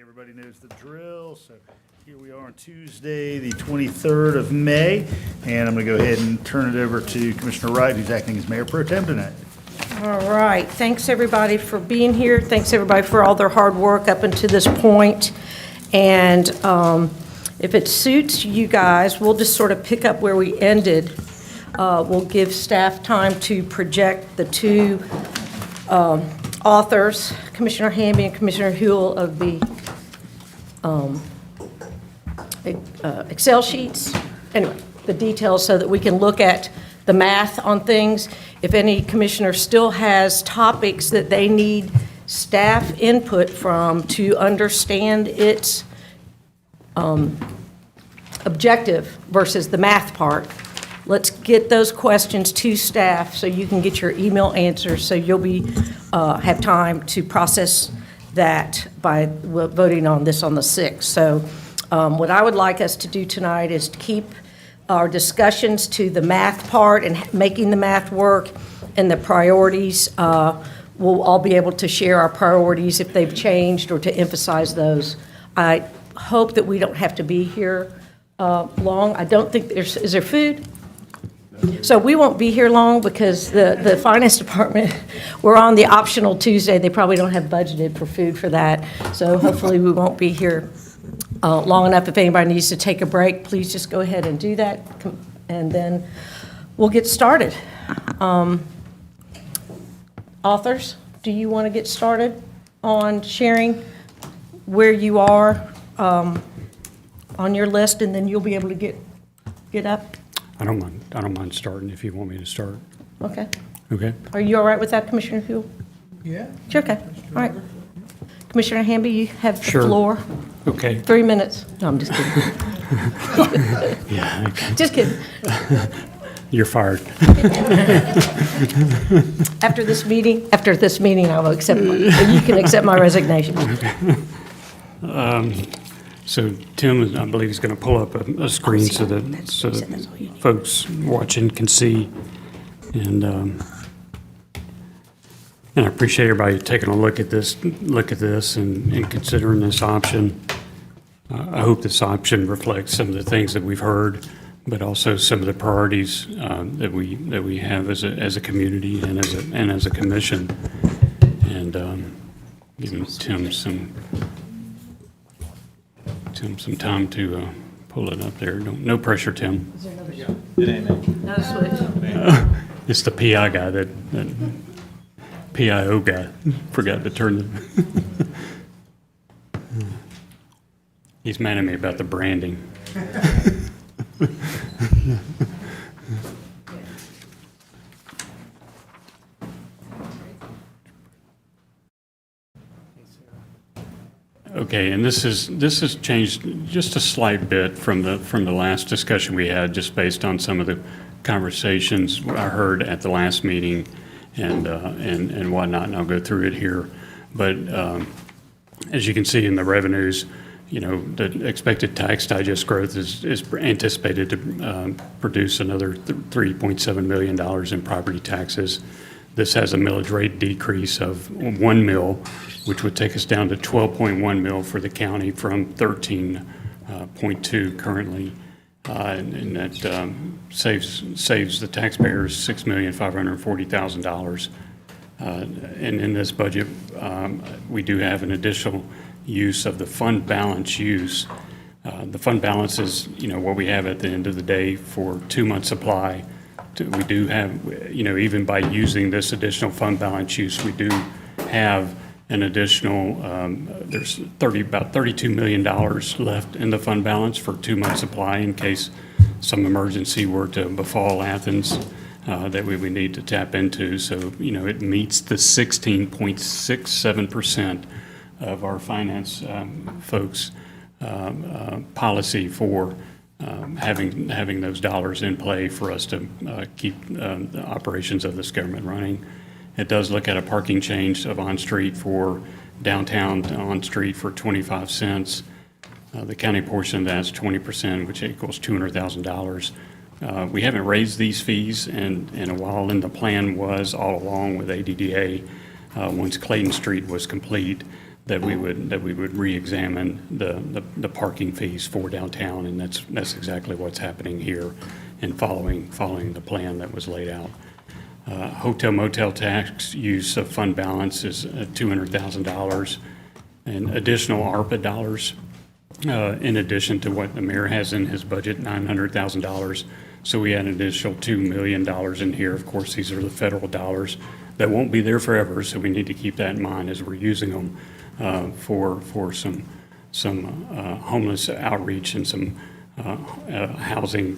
Everybody knows the drill, so here we are on Tuesday, the 23rd of May, and I'm going to go ahead and turn it over to Commissioner Wright, who's acting as Mayor Pro Tem tonight. All right, thanks everybody for being here. Thanks everybody for all their hard work up until this point. And if it suits you guys, we'll just sort of pick up where we ended. We'll give staff time to project the two authors, Commissioner Hamby and Commissioner Huell, of the Excel sheets. Anyway, the details so that we can look at the math on things. If any commissioner still has topics that they need staff input from to understand its objective versus the math part, let's get those questions to staff so you can get your email answers, so you'll have time to process that by voting on this on the 6th. So what I would like us to do tonight is to keep our discussions to the math part and making the math work, and the priorities. We'll all be able to share our priorities if they've changed or to emphasize those. I hope that we don't have to be here long. I don't think is there food? So we won't be here long because the finance department, we're on the optional Tuesday. They probably don't have budgeted for food for that. So hopefully we won't be here long enough. If anybody needs to take a break, please just go ahead and do that. And then we'll get started. Authors, do you want to get started on sharing where you are on your list, and then you'll be able to get up? I don't mind starting if you want me to start. Okay. Okay. Are you all right with that, Commissioner Huell? Yeah. Sure, okay. All right. Commissioner Hamby, you have the Sure. floor. Okay. 3 minutes. No, I'm just kidding. Yeah. Okay. Just kidding. You're fired. After this meeting, I will accept, you can accept my resignation. So Tim, I believe, is going to pull up a screen so that folks watching can see. And I appreciate everybody taking a look at this and considering this option. I hope this option reflects some of the things that we've heard, but also some of the priorities that we have as a community and as a commission. And giving Tim some time to pull it up there. No pressure, Tim. Not a switch. It's the PI guy that PIO guy forgot to turn the. He's mad at me about the branding. Okay, and this has changed just a slight bit from the last discussion we had, just based on some of the conversations I heard at the last meeting and whatnot, and I'll go through it here. But as you can see in the revenues, the expected tax digest growth is anticipated to produce another $3.7 million in property taxes. This has a millage rate decrease of 1 mil, which would take us down to 12.1 mil for the county from 13.2 currently. And that saves the taxpayers $6,540,000. And in this budget, we do have an additional use of the fund balance use. The fund balance is, what we have at the end of the day for 2 months supply. We do have, even by using this additional fund balance use, we do have an additional, there's about $32 million left in the fund balance for 2 months supply in case some emergency were to befall Athens that we would need to tap into. So, it meets the 16.67% of our finance folks' policy for having those dollars in play for us to keep the operations of this government running. It does look at a parking change of on-street for downtown on-street for 25 cents. The county portion of that's 20%, which equals $200,000. We haven't raised these fees in a while, and the plan was all along with ADDA, once Clayton Street was complete, that we would re-examine the parking fees for downtown, and that's exactly what's happening here and following the plan that was laid out. Hotel motel tax use of fund balance is $200,000, and additional ARPA dollars, in addition to what the mayor has in his budget, $900,000. So we had an additional $2 million in here. Of course, these are the federal dollars that won't be there forever, so we need to keep that in mind as we're using them for some homeless outreach and some housing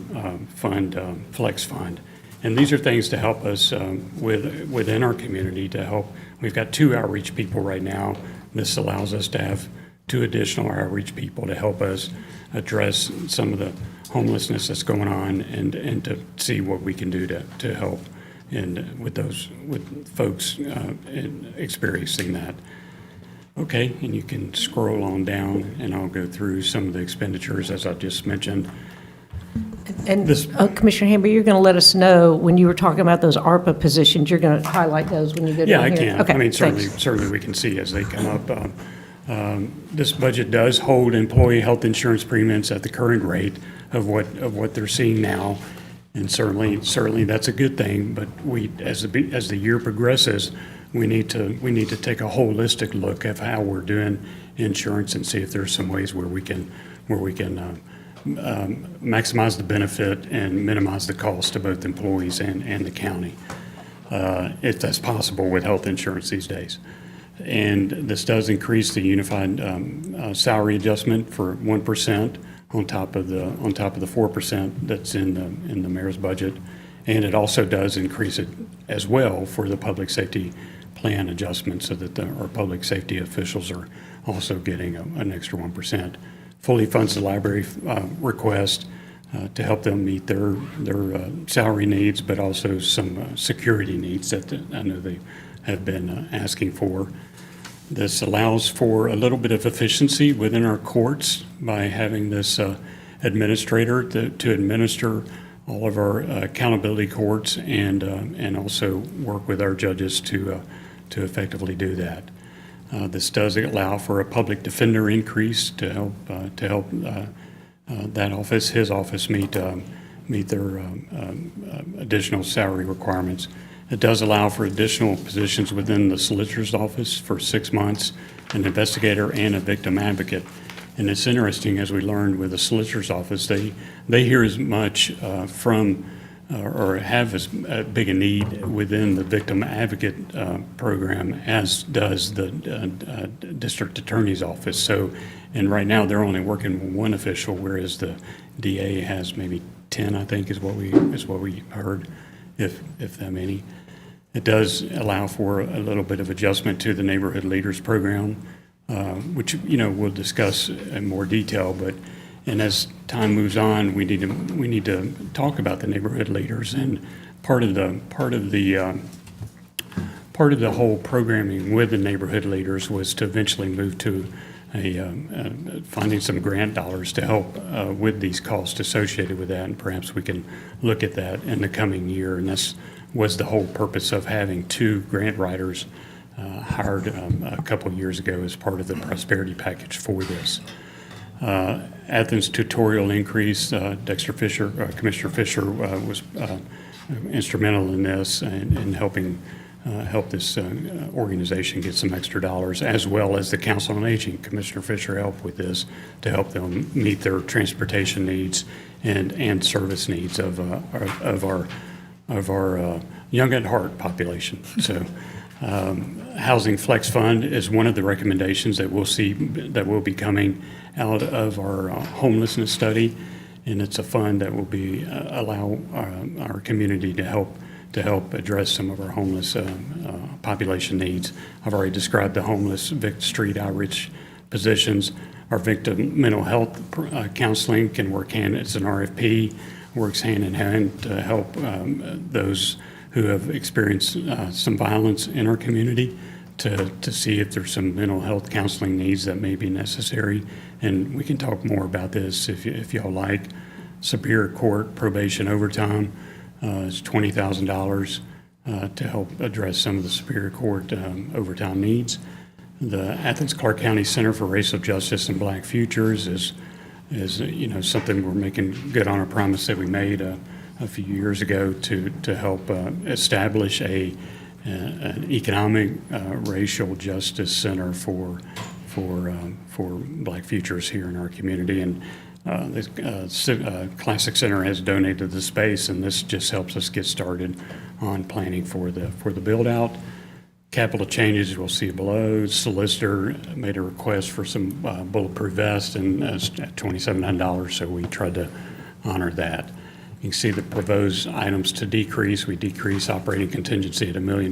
fund, flex fund. And these are things to help us within our community to help. We've got 2 outreach people right now. This allows us to have 2 additional outreach people to help us address some of the homelessness that's going on and to see what we can do to help with folks experiencing that. Okay, and you can scroll on down and I'll go through some of the expenditures as I just mentioned. And Commissioner Hamby, you're going to let us know when you were talking about those ARPA positions, you're going to highlight those when you go down here? Yeah, I can. Okay, I mean, thanks. certainly we can see as they come up. This budget does hold employee health insurance premiums at the current rate of what they're seeing now. And certainly that's a good thing, but as the year progresses, we need to take a holistic look at how we're doing insurance and see if there's some ways where we can maximize the benefit and minimize the cost to both employees and the county, if that's possible with health insurance these days. And this does increase the unified salary adjustment for 1% on top of the 4% that's in the mayor's budget, and it also does increase it as well for the public safety plan adjustment, so that our public safety officials are also getting an extra 1%. Fully funds the library request to help them meet their salary needs, but also some security needs that I know they have been asking for. This allows for a little bit of efficiency within our courts by having this administrator to administer all of our accountability courts and also work with our judges to effectively do that. This does allow for a public defender increase to help that office, his office, meet their additional salary requirements. It does allow for additional positions within the solicitor's office for 6 months, an investigator and a victim advocate. And it's interesting, as we learned with the solicitor's office, they hear as much from or have as big a need within the victim advocate program as does the district attorney's office. So, and right now they're only working with 1 official, whereas the DA has maybe 10, I think, is what we heard, if that many. It does allow for a little bit of adjustment to the neighborhood leaders program, which we'll discuss in more detail. And as time moves on, we need to talk about the neighborhood leaders, and part of the whole programming with the neighborhood leaders was to eventually move to finding some grant dollars to help with these costs associated with that, and perhaps we can look at that in the coming year. And this was the whole purpose of having 2 grant writers hired a couple of years ago as part of the prosperity package for this. Athens tutorial increase, Commissioner Fisher was instrumental in this and helping help this organization get some extra dollars, as well as the Council on Aging. Commissioner Fisher helped with this to help them meet their transportation needs and service needs of our young at heart population. So Housing Flex Fund is one of the recommendations that we'll see that will be coming out of our homelessness study, and it's a fund that will be allow our community to help address some of our homeless population needs. I've already described the homeless street outreach positions. Our victim mental health counseling can work hand, it's an RFP, works hand in hand to help those who have experienced some violence in our community to see if there's some mental health counseling needs that may be necessary. And we can talk more about this if y'all like. Superior Court probation overtime is $20,000 to help address some of the Superior Court overtime needs. The Athens-Clarke County Center for Racial Justice and Black Futures is something we're making good on a promise that we made a few years ago to help establish an economic racial justice center for Black futures here in our community. And the Classic Center has donated the space, and this just helps us get started on planning for the build out. Capital changes we'll see below. Solicitor made a request for some bulletproof vests, and at $2,700, so we tried to honor that. You can see the proposed items to decrease. We decrease operating contingency at $1 million.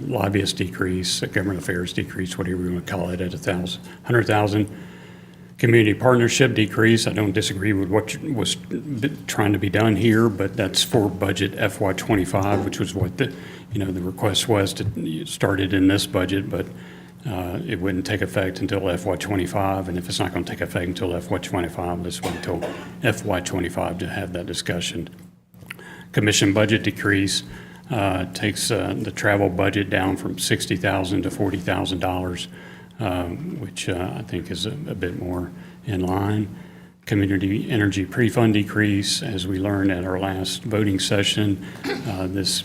Lobbyist decrease, government affairs decrease, whatever you want to call it, at $100,000. Community partnership decrease. I don't disagree with what was trying to be done here, but that's for budget FY25, which was what the request was to start it in this budget, but it wouldn't take effect until FY25, and if it's not going to take effect until FY25, let's wait until FY25 to have that discussion. Commission budget decrease takes the travel budget down from $60,000 to $40,000. Which I think is a bit more in line. Community energy pre-fund decrease, as we learned at our last voting session, these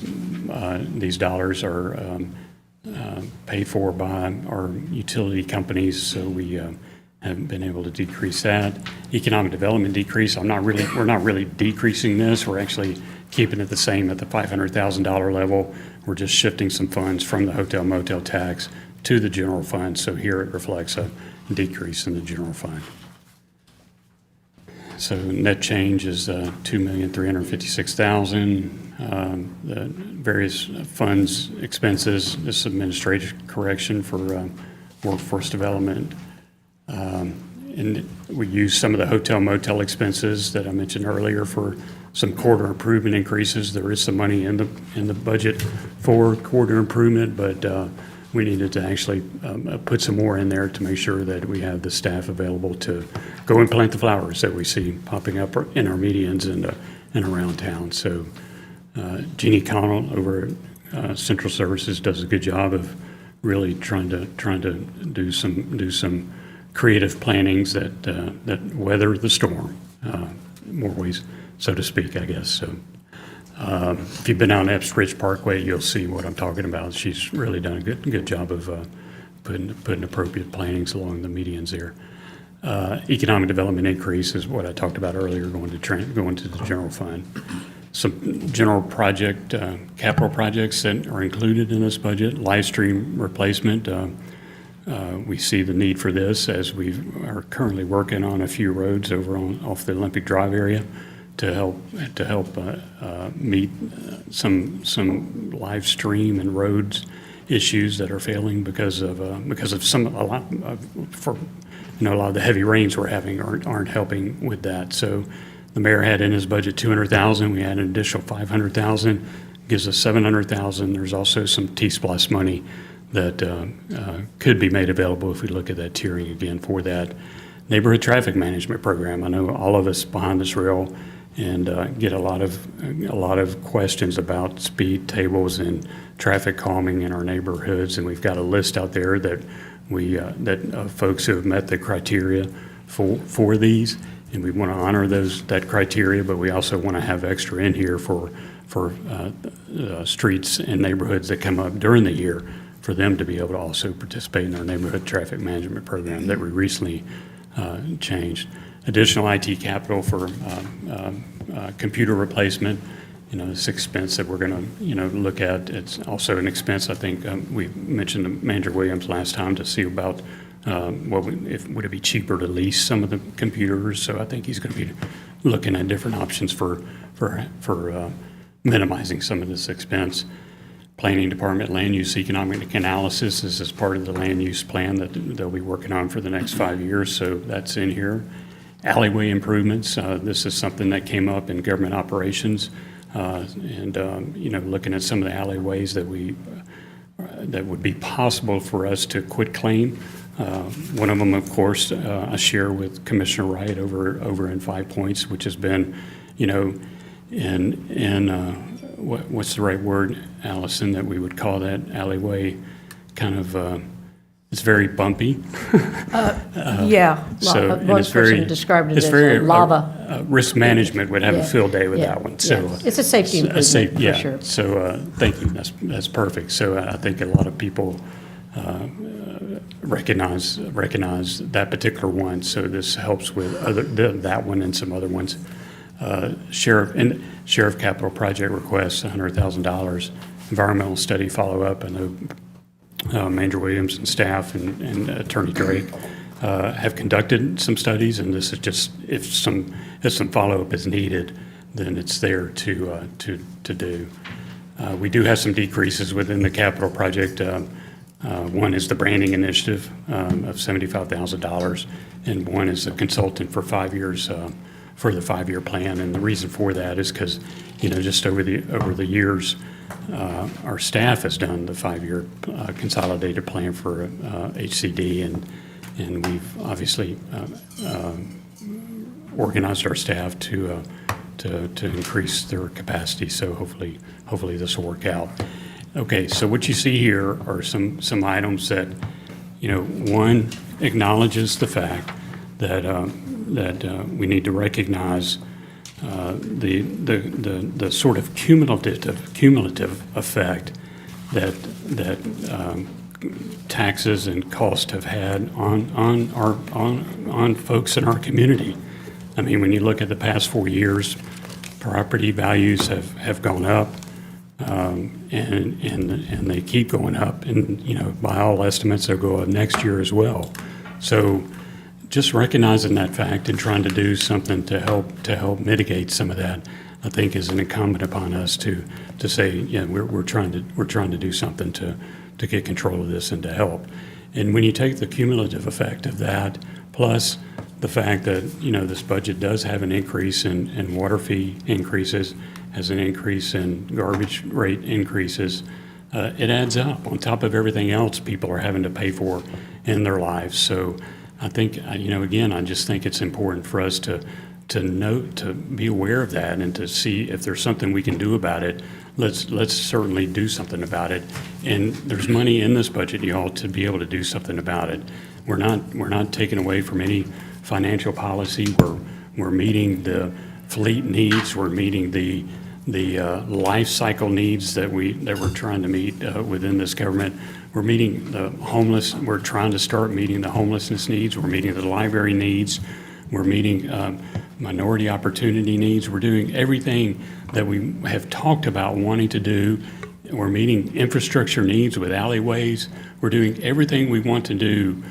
dollars are paid for by our utility companies, so we haven't been able to decrease that. Economic development decrease, we're not really decreasing this. We're actually keeping it the same at the $500,000 level. We're just shifting some funds from the hotel motel tax to the general fund, so here it reflects a decrease in the general fund. So net change is $2,356,000. The various funds expenses, this administrative correction for workforce development. And we use some of the hotel motel expenses that I mentioned earlier for some quarter improvement increases. There is some money in the budget for quarter improvement, but we needed to actually put some more in there to make sure that we have the staff available to go and plant the flowers that we see popping up in our medians and around town. So Jeannie Connell over at Central Services does a good job of really trying to do some creative plannings that weather the storm, more ways, so to speak, I guess. So. If you've been on Epps Ridge Parkway, you'll see what I'm talking about. She's really done a good job of putting appropriate plannings along the medians there. Economic development increase is what I talked about earlier, going to the general fund. Some general project, capital projects that are included in this budget. Live stream replacement. We see the need for this as we are currently working on a few roads over off the Olympic Drive area to help meet some live stream and roads issues that are failing because of a lot of the heavy rains we're having aren't helping with that. So the mayor had in his budget $200,000. We had an additional $500,000, gives us $700,000. There's also some T-Splosh money that could be made available if we look at that tiering again for that neighborhood traffic management program. I know all of us behind this rail and get a lot of questions about speed tables and traffic calming in our neighborhoods, and we've got a list out there that folks who have met the criteria for these, and we want to honor that criteria, but we also want to have extra in here for streets and neighborhoods that come up during the year for them to be able to also participate in our neighborhood traffic management program that we recently changed. Additional IT capital for computer replacement. This expense that we're going to look at. It's also an expense. I think we mentioned to Manager Williams last time to see about would it be cheaper to lease some of the computers. So I think he's going to be looking at different options for minimizing some of this expense. Planning Department land use economic analysis. This is part of the land use plan that they'll be working on for the next 5 years. So that's in here. Alleyway improvements. This is something that came up in government operations. Looking at some of the alleyways that would be possible for us to quit claim. One of them, of course, I share with Commissioner Wright over in 5 Points, which has been, what's the right word, Allison, that we would call that alleyway kind of it's very bumpy. Yeah, So, and one it's very- person described it it's as very, a lava. Risk management would have a Yeah, field day with yeah, that one, so. yeah. It's a safety improvement, for sure. So, thank you, that's perfect. So I think a lot of people recognize that particular one, so this helps with that one and some other ones. Sheriff capital project requests, $100,000. Environmental study follow-up, I know Manager Williams and staff and Attorney Drake have conducted some studies, and this is just, if some follow-up is needed, then it's there to do. We do have some decreases within the capital project. One is the branding initiative of $75,000, and one is a consultant for 5 years for the 5-year plan. And the reason for that is because, just over the years, our staff has done the 5-year consolidated plan for HCD, and we've obviously organized our staff to increase their capacity. So hopefully this will work out. Okay, so what you see here are some items that, one acknowledges the fact that we need to recognize the sort of cumulative effect that taxes and cost have had on folks in our community. I mean, when you look at the past 4 years, property values have gone up. And they keep going up, and by all estimates they'll go up next year as well. So just recognizing that fact and trying to do something to help mitigate some of that, I think is an incumbent upon us to say, yeah, we're trying to do something to get control of this and to help. And when you take the cumulative effect of that, plus the fact that this budget does have an increase in water fee increases, has an increase in garbage rate increases, it adds up on top of everything else people are having to pay for in their lives. So I think, again, I just think it's important for us to note, to be aware of that, and to see if there's something we can do about it. Let's certainly do something about it. And there's money in this budget, y'all, to be able to do something about it. We're not taking away from any financial policy. We're meeting the fleet needs. We're meeting the life cycle needs that we're trying to meet within this government. We're meeting the homeless. We're trying to start meeting the homelessness needs. We're meeting the library needs. We're meeting minority opportunity needs. We're doing everything that we have talked about wanting to do. We're meeting infrastructure needs with alleyways. We're doing everything we want to do.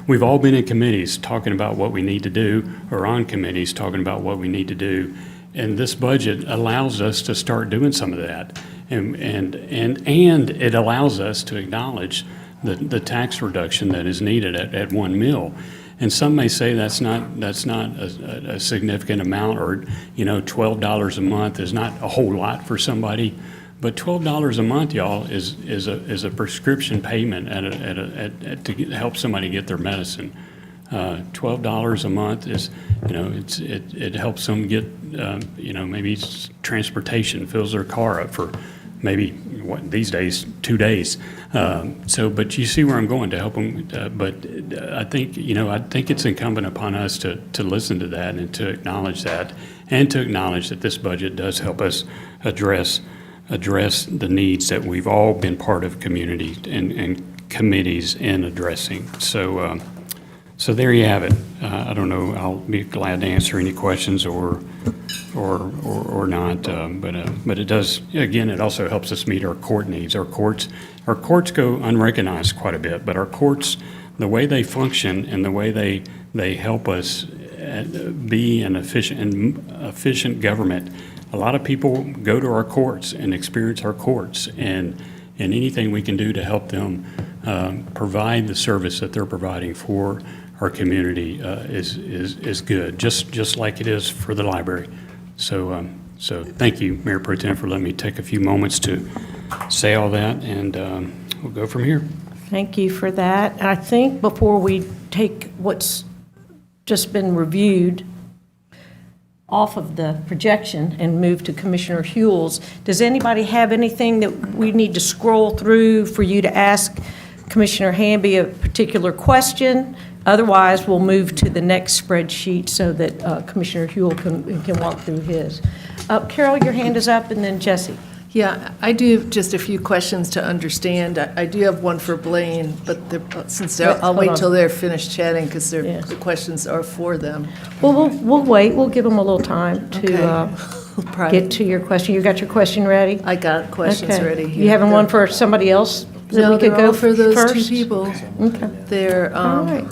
We've all been in committees talking about what we need to do, or on committees talking about what we need to do. And this budget allows us to start doing some of that. And it allows us to acknowledge the tax reduction that is needed at 1 mil. And some may say that's not a significant amount, or $12 a month is not a whole lot for somebody. But $12 a month, y'all, is a prescription payment to help somebody get their medicine. $12 a month is, it helps them get, maybe transportation, fills their car up for maybe these days 2 days. But you see where I'm going, to help them. But I think it's incumbent upon us to listen to that and to acknowledge that, and to acknowledge that this budget does help us address the needs that we've all been part of community and committees in addressing. So there you have it. I don't know, I'll be glad to answer any questions or not, but it does, again, it also helps us meet our court needs. Our courts go unrecognized quite a bit, but our courts, the way they function and the way they help us be an efficient government. A lot of people go to our courts and experience our courts, and anything we can do to help them provide the service that they're providing for our community is good, just like it is for the library. So thank you, Mayor Pro Tem, for letting me take a few moments to say all that, and we'll go from here. Thank you for that. And I think before we take what's just been reviewed off of the projection and move to Commissioner Hules, does anybody have anything that we need to scroll through for you to ask Commissioner Hamby a particular question. Otherwise, we'll move to the next spreadsheet so that Commissioner Huell can walk through his. Carol, your hand is up, and then Jesse. Yeah, I do have just a few questions to understand. I do have one for Blaine, but I'll wait till they're finished chatting because Yeah. the questions are for them. Well, we'll wait. We'll give them a little time to get to your question. You got your question ready? I got questions Okay. ready. You having one for somebody else that No, we could they're go all for those two first? people. Okay. They're, All right.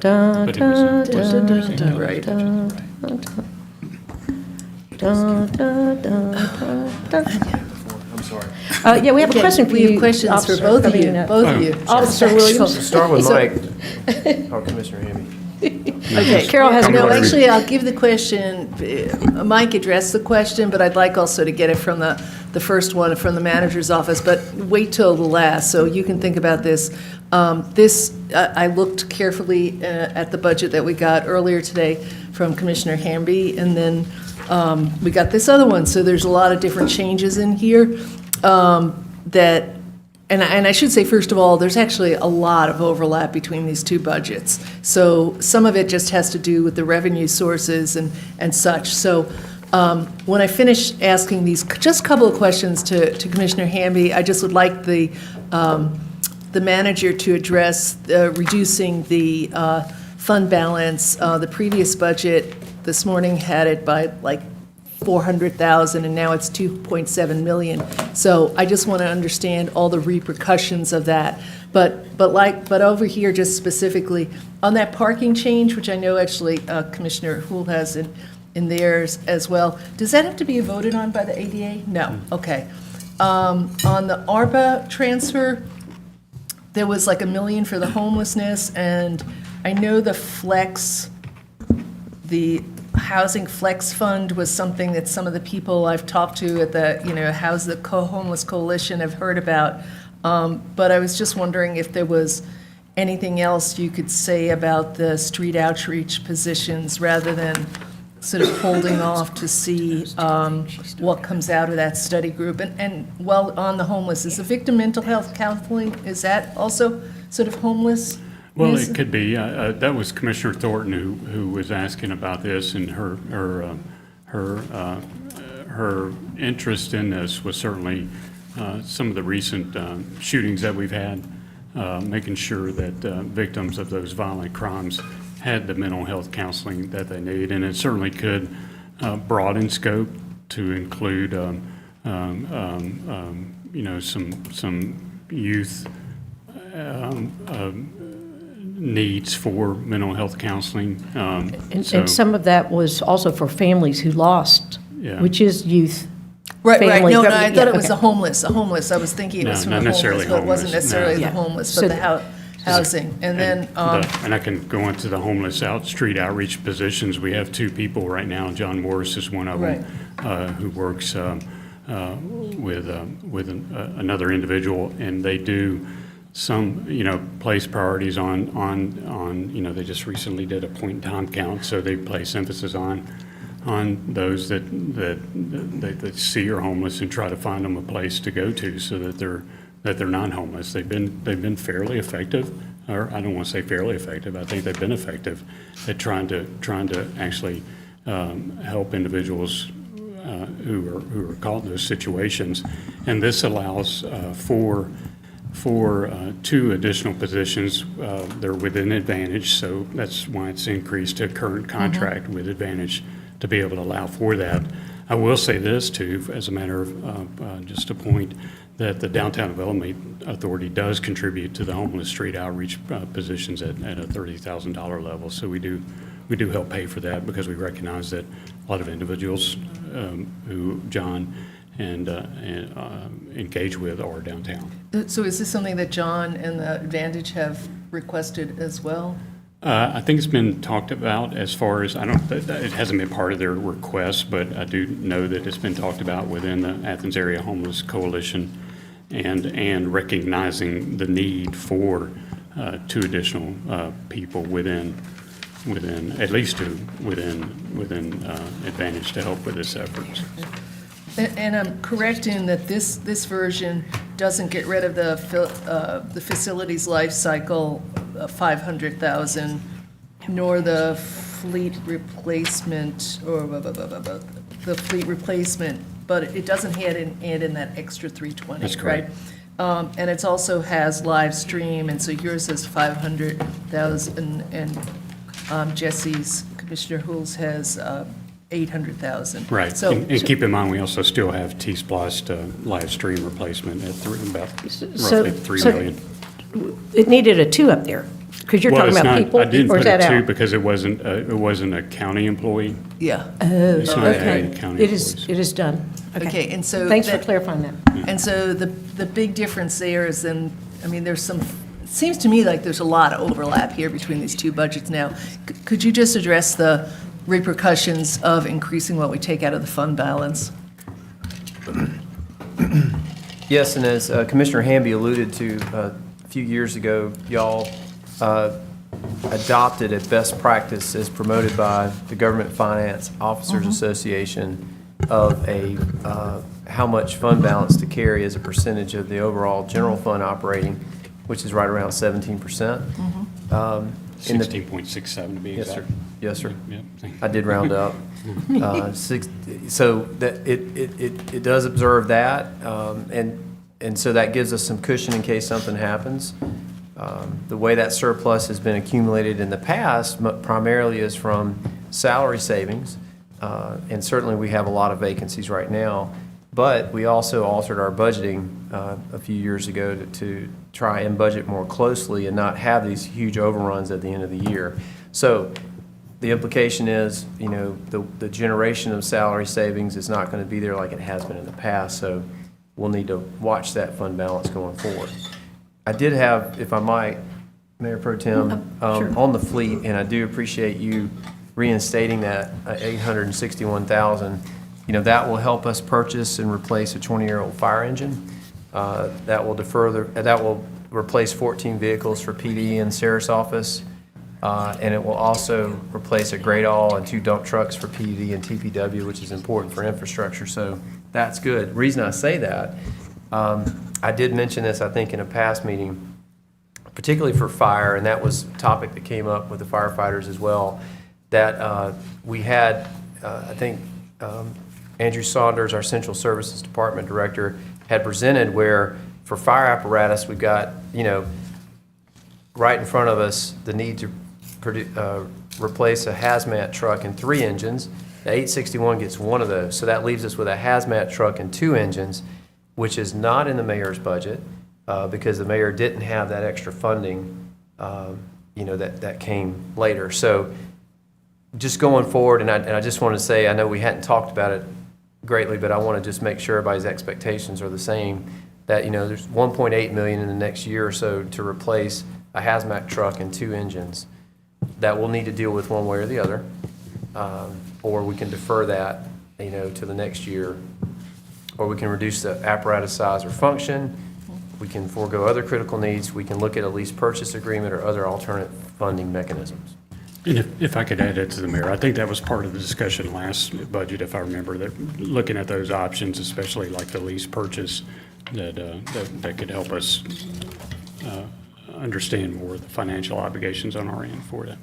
Dun, But it was dun, a- dun, right. dun, dun, dun, dun, dun, dun. I'm sorry. Yeah, we have a Okay, question for we you. have questions for Officer. both of I mean, you, both of you. Officer Williams. Start with So- Mike. Oh, Commissioner Hamby. Okay. Carol has No, a actually, I'll give the question, Mike addressed the question, but I'd like also to get it from the first one, from the manager's office, but wait till the last, so you can think about this. I looked carefully at the budget that we got earlier today from Commissioner Hamby, and then we got this other one, so there's a lot of different changes in here that, and I should say, first of all, there's actually a lot of overlap between these two budgets. So some of it just has to do with the revenue sources and such. So when I finish asking these, just a couple of questions to Commissioner Hamby, I just would like the manager to address reducing the fund balance. The previous budget this morning had it by like 400,000, and now it's 2.7 million. So I just want to understand all the repercussions of that. But over here, just specifically, on that parking change, which I know actually Commissioner Huell has in theirs as well, does that have to be voted on by the ADA? No, okay. On the ARPA transfer, there was like $1 million for the homelessness, and I know the Housing Flex Fund was something that some of the people I've talked to at the, House the Homeless Coalition have heard about. But I was just wondering if there was anything else you could say about the street outreach positions rather than sort of holding off to see what comes out of that study group. And while on the homeless, is the victim mental health counseling, is that also sort of homeless? Well, it could be. That was Commissioner Thornton who was asking about this, and her interest in this was certainly some of the recent shootings that we've had, making sure that victims of those violent crimes had the mental health counseling that they need, and it certainly could broaden scope to include, some youth needs for mental health counseling. And So- some of that was also for families who lost, Yeah. which is youth. Right. family- No, I thought it was yeah, the homeless. I was thinking it was No, from not the necessarily homeless, but it wasn't homeless, necessarily no. the Yeah. homeless, So but the housing. And then, And I can go into the homeless street outreach positions. We have two people right now. John Morris is one of them, who works with another individual, and they do some, place priorities on, they just recently did a point-in-time count, so they place emphasis on those that see are homeless and try to find them a place to go to so that they're not homeless. They've been fairly effective, or I don't want to say fairly effective. I think they've been effective at trying to actually help individuals who are caught in those situations. And this allows for two additional positions. They're within Advantage, so that's why it's increased to current contract with Advantage to be able to allow for that. I will say this too, as a matter of just a point, that the Downtown Development Authority does contribute to the homeless street outreach positions at a $30,000 level. So we do help pay for that because we recognize that a lot of individuals who John and engage with are downtown. so is this something that John and the Advantage have requested as well? I think it's been talked about as far as, it hasn't been part of their request, but I do know that it's been talked about within the Athens Area Homeless Coalition and recognizing the need for two additional people within at least two within Advantage to help with this effort. And I'm correct in that this version doesn't get rid of the facilities life cycle, 500,000, nor the fleet replacement, or the fleet replacement, but it doesn't add in that extra 320, That's right? correct. And it also has live stream, and so yours is 500,000, and Jesse's, Commissioner Hool's has 800,000. Right. So, And keep in mind, we also still have T-Splost live stream replacement at about So- roughly 3 so million. It needed a 2 up there, because you're Well, talking it's about not- people, I didn't or is put a that 2 out? because it wasn't a county employee. yeah, It's not Okay, a county it is, employees. it is done. okay, and so. Thanks for that- clarifying that. And so the big difference there is then, I mean, there's some, it seems to me like there's a lot of overlap here between these two budgets now. Could you just address the repercussions of increasing what we take out of the fund balance? Yes, and as Commissioner Hamby alluded to a few years ago, y'all adopted a best practice as promoted by the Government Finance Officers Association of how much fund balance to carry as a percentage of the overall general fund operating, which is right around 17%. In the- 16.67 to be Yes, sir. exact. Yes, sir. Yep. I did round up. So that it does observe that, and so that gives us some cushion in case something happens. The way that surplus has been accumulated in the past primarily is from salary savings, and certainly we have a lot of vacancies right now. But we also altered our budgeting a few years ago to try and budget more closely and not have these huge overruns at the end of the year. So the implication is, you know, the generation of salary savings is not going to be there like it has been in the past, so we'll need to watch that fund balance going forward. I did have, if I might, Mayor Pro Tem, sure. on the fleet, and I do appreciate you reinstating that 861,000. You know, that will help us purchase and replace a 20-year-old fire engine. That will replace 14 vehicles for PD and Sarah's office. And it will also replace a great all and 2 dump trucks for PD and TPW, which is important for infrastructure. So that's good. Reason I say that, I did mention this, I think, in a past meeting, particularly for fire, and that was a topic that came up with the firefighters as well, that we had, I think, Andrew Saunders, our Central Services Department Director, had presented where for fire apparatus, we've got, you know, right in front of us, the need to replace a hazmat truck and 3 engines. The 861 gets 1 of those, so that leaves us with a hazmat truck and 2 engines, which is not in the mayor's budget because the mayor didn't have that extra funding, you know, that came later. So just going forward, and I just want to say, I know we hadn't talked about it greatly, but I want to just make sure everybody's expectations are the same, that, you know, there's 1.8 million in the next year or so to replace a hazmat truck and 2 engines that we'll need to deal with one way or the other, or we can defer that, you know, to the next year, or we can reduce the apparatus size or function, we can forego other critical needs, we can look at a lease purchase agreement or other alternate funding mechanisms. And if I could add it to the mayor, I think that was part of the discussion last budget, if I remember, that looking at those options, especially like the lease purchase, that could help us understand more the financial obligations on our end for that.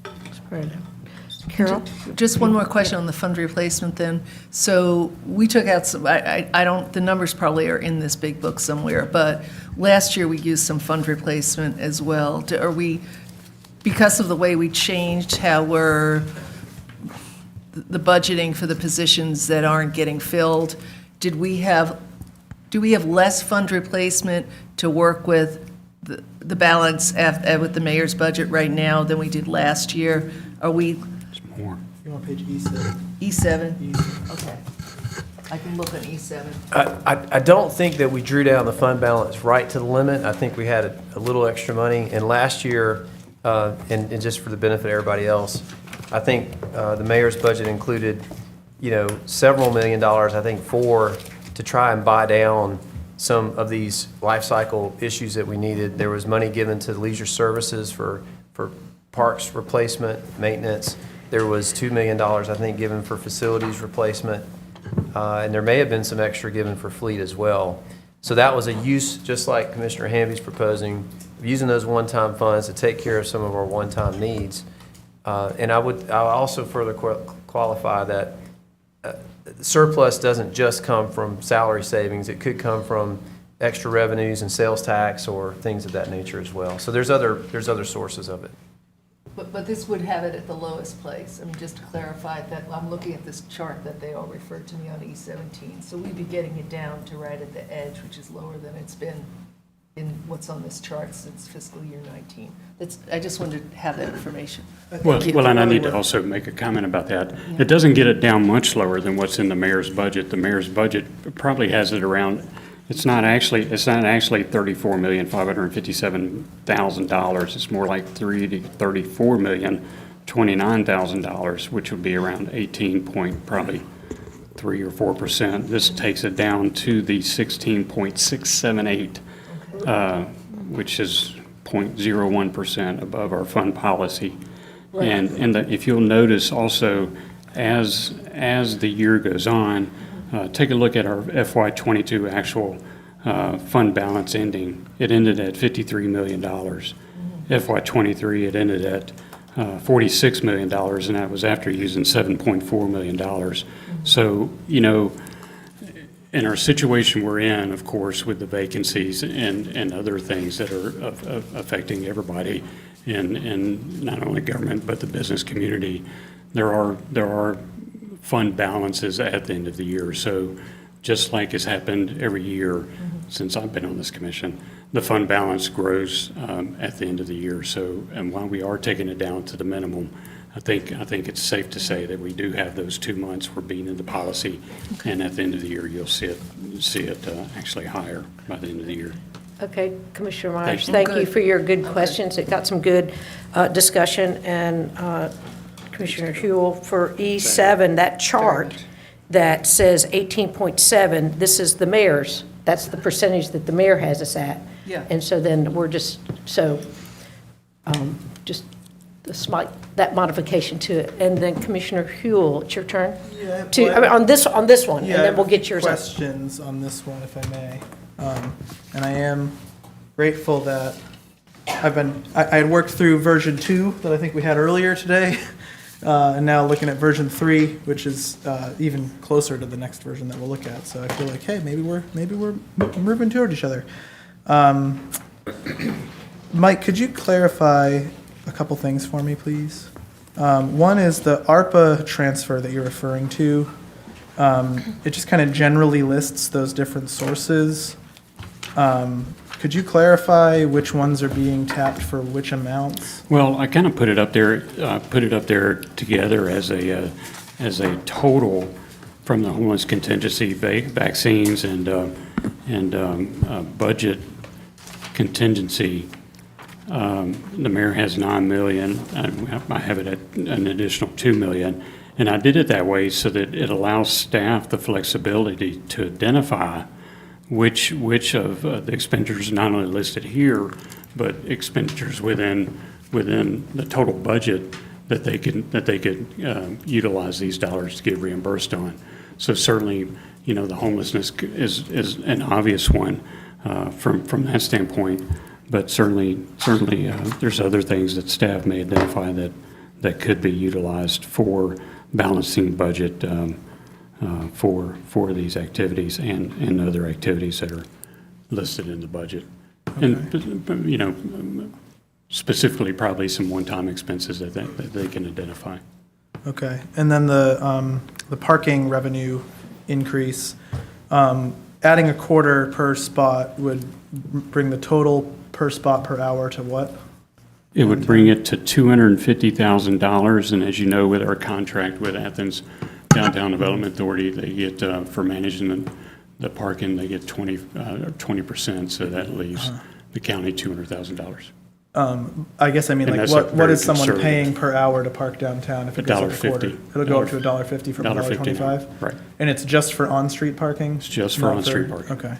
Carol? Just one more question on the fund replacement then. So we took out some, I don't, the numbers probably are in this big book somewhere, but last year we used some fund replacement as well. Are we, because of the way we changed how we're, the budgeting for the positions that aren't getting filled, do we have less fund replacement to work with the balance with the mayor's budget right now than we did last year? Are we? It's more. You're on page E7. E7? Okay. I can look at E7. I don't think that we drew down the fund balance right to the limit. I think we had a little extra money. And last year, and just for the benefit of everybody else, I think the mayor's budget included, you know, several $1 million, I think to try and buy down some of these life cycle issues that we needed. There was money given to leisure services for parks replacement, maintenance. There was $2 million, I think, given for facilities replacement. And there may have been some extra given for fleet as well. So that was a use, just like Commissioner Hamby's proposing, of using those one-time funds to take care of some of our one-time needs. And I'll also further qualify that surplus doesn't just come from salary savings. It could come from extra revenues and sales tax or things of that nature as well. So there's other sources of it. But this would have it at the lowest place. I mean, just to clarify that, I'm looking at this chart that they all referred to me on E17. So we'd be getting it down to right at the edge, which is lower than it's been in what's on this chart since fiscal year 19. I just wanted to have that information. Well, you. well, and I need to also make a comment about that. It doesn't get it down much lower than what's in the mayor's budget. The mayor's budget probably has it around, it's not actually $34,557,000. It's more like $34,029,000, which would be around 18 point, probably 3 or 4%. This takes it down to the 16.678, which is 0.01% above our fund policy. And if you'll notice also, as the year goes on, take a look at our FY22 actual fund balance ending. It ended at $53 million. FY23, it ended at $46 million, and that was after using $7.4 million. So, you know, in our situation we're in, of course, with the vacancies and other things that are affecting everybody in not only government but the business community, there are fund balances at the end of the year. So just like has happened every year since I've been on this commission, the fund balance grows at the end of the year. So, and while we are taking it down to the minimum, I think it's safe to say that we do have those 2 months for being in the policy, and at the end of the year, you'll see it actually higher by the end of the year. Okay, Commissioner Myers, Thank thank you for your good questions. It got some good discussion. And Commissioner Huell, for E7, that chart that says 18.7, this is the mayor's. That's the percentage that the mayor has us at. Yeah. And so then we're just that modification to it. And then Commissioner Huell, it's your turn? Yeah, On this one, and then we'll get yours up. Questions on this one, if I may. And I am grateful that I had worked through version 2 that I think we had earlier today, and now looking at version 3, which is even closer to the next version that we'll look at. So I feel like, hey, maybe we're moving toward each other. Mike, could you clarify a couple things for me, please? One is the ARPA transfer that you're referring to. It just kind of generally lists those different sources. Could you clarify which ones are being tapped for which amounts? Well, I kind of put it up there together as a total from the homeless contingency, vaccines, and budget contingency. The mayor has $9 million. I have it at an additional $2 million. And I did it that way so that it allows staff the flexibility to identify which of the expenditures not only listed here, but expenditures within the total budget that they could utilize these dollars to get reimbursed on. So certainly, you know, the homelessness is an obvious one from that standpoint. But certainly, there's other things that staff may identify that could be utilized for balancing budget for these activities and other activities that are listed in the budget. Okay. And, you know, specifically probably some one-time expenses that they can identify. Okay, and then the parking revenue increase, adding a quarter per spot would bring the total per spot per hour to what? It would bring it to $250,000, and as you know, with our contract with Athens Downtown Development Authority, they get, for managing the parking, they get 20%, so that leaves the county $200,000. I guess I mean, And like, that's what is someone conservative. paying per hour to park downtown if it goes up a quarter? $1.50. It'll go up to $1.50 from $1.50 an hour, $1.25? right. And it's just for on-street parking? It's just for Not on-street parking. Okay.